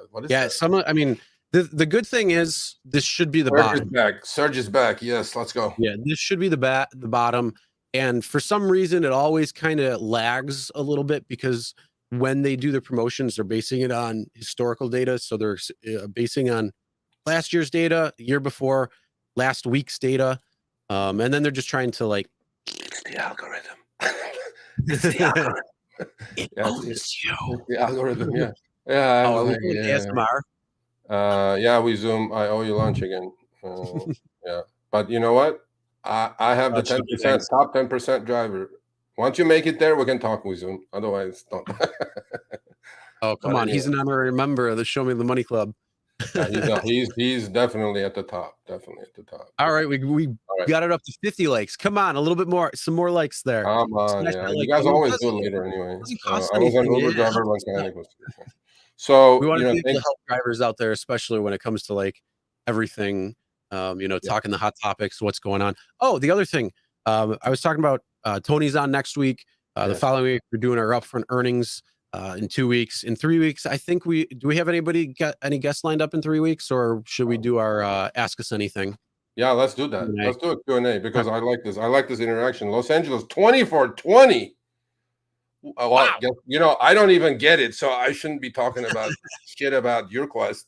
what is that? The good thing is this should be the Serge bottom. Is back. Serge is back. Yes, let's go. Yeah, this should be the bottom. And for some reason, it always kind of lags a little bit because when they do the promotions, they're basing it on historical data. So they're basing on last year's data, the year before, last week's data. And then they're just trying to it's the algorithm. It's the algorithm. It owns you. It's the algorithm, yeah. Yeah. ASMR. Yeah, we Zoom. I owe you lunch again. Yeah. But you know what? I have the 10%, top 10% driver. Once you make it there, we can talk with Zoom. Otherwise, don't. Oh, come on. He's an honorary member of the Show Me the Money Club. Yeah, he's definitely at the top. Definitely at the top. All right, we got it up to 50 likes. Come on, a little bit more, some more likes there. Come on, yeah. You guys always do it later anyway. I was an Uber driver once. So we want to be able to help drivers out there, especially when it comes to everything. Talking the hot topics, what's going on. Oh, the other thing, I was talking about Tony's on next week. The following week, we're doing our upfront earnings. In 2 weeks, in 3 weeks, I think do we have any guests lined up in 3 weeks, or should we do our Ask Us Anything? Yeah, let's do that. Let's do a Q&A because I like this. I like this interaction. Los Angeles 24/20. Wow. I don't even get it, so I shouldn't be talking about shit about your quest.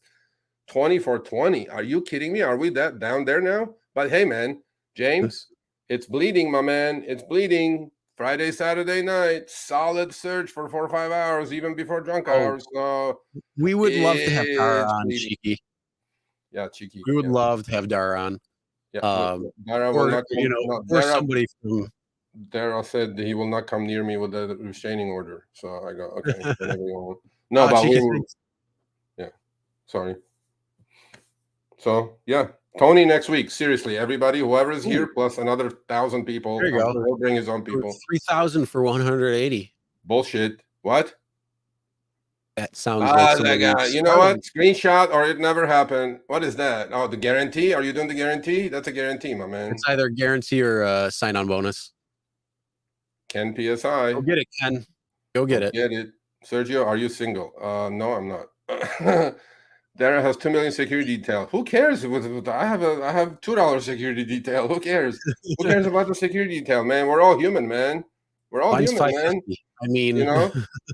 24/20. Are you kidding me? Are we that down there now? But hey, man, James, it's bleeding, my man. It's bleeding. Friday, Saturday night, solid search for 4 or 5 hours, even before drunk hours. So we would love to have Dara on, Cheeky. Yeah, Cheeky. We would love to have Dara on. Yeah, Dara will not come, or somebody from. Dara said he will not come near me with the restraining order. So I go, okay. No, but yeah, sorry. So yeah. Tony next week. Seriously, everybody, whoever's here, plus another 1,000 people. There you go. He'll bring his own people. 3,000 for 180. Bullshit. What? That sounds like you know what? Screenshot or it never happened. What is that? Oh, the guarantee? Are you doing the guarantee? That's a guarantee, my man. It's either a guarantee or a sign-on bonus. Ken PSI. Go get it, Ken. Go get it. Get it. Sergio, are you single? No, I'm not. Dara has 2 million security detail. Who cares? I have $2 security detail. Who cares? Who cares about the security detail, man? We're all human, man. We're all human, man. I mean,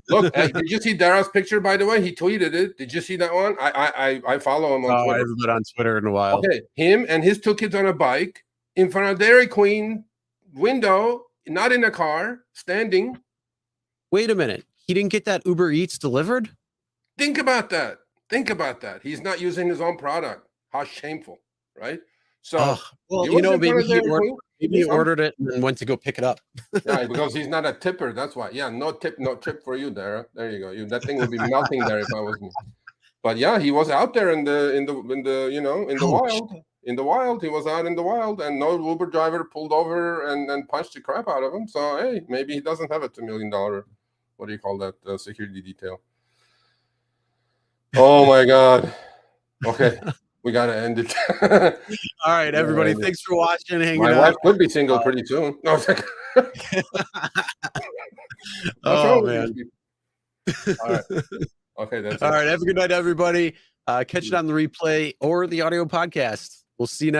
Look. Did you see Dara's picture? By the way, he tweeted it. Did you see that one? I follow him on Twitter. I haven't been on Twitter in a while. Okay, him and his 2 kids on a bike in front of Dairy Queen window, not in a car, standing. Wait a minute. He didn't get that Uber Eats delivered? Think about that. He's not using his own product. How shameful, right? So, maybe he ordered it and then went to go pick it up. Yeah, because he's not a tipper. That's why. Yeah, no tip for you, Dara. There you go. That thing would be melting there if I was me. But yeah, he was out there in the wild. In the wild, he was out in the wild, and no Uber driver pulled over and punched the crap out of him. So hey, maybe he doesn't have a $2 million. What do you call that? Security detail. Oh my God. Okay. We got to end it. All right, everybody. Thanks for watching. Hanging out. My wife could be single pretty soon. No, oh, man. All right. Okay. That's all right. Have a good night, everybody. Catch it on the replay or the audio podcast. We'll see you next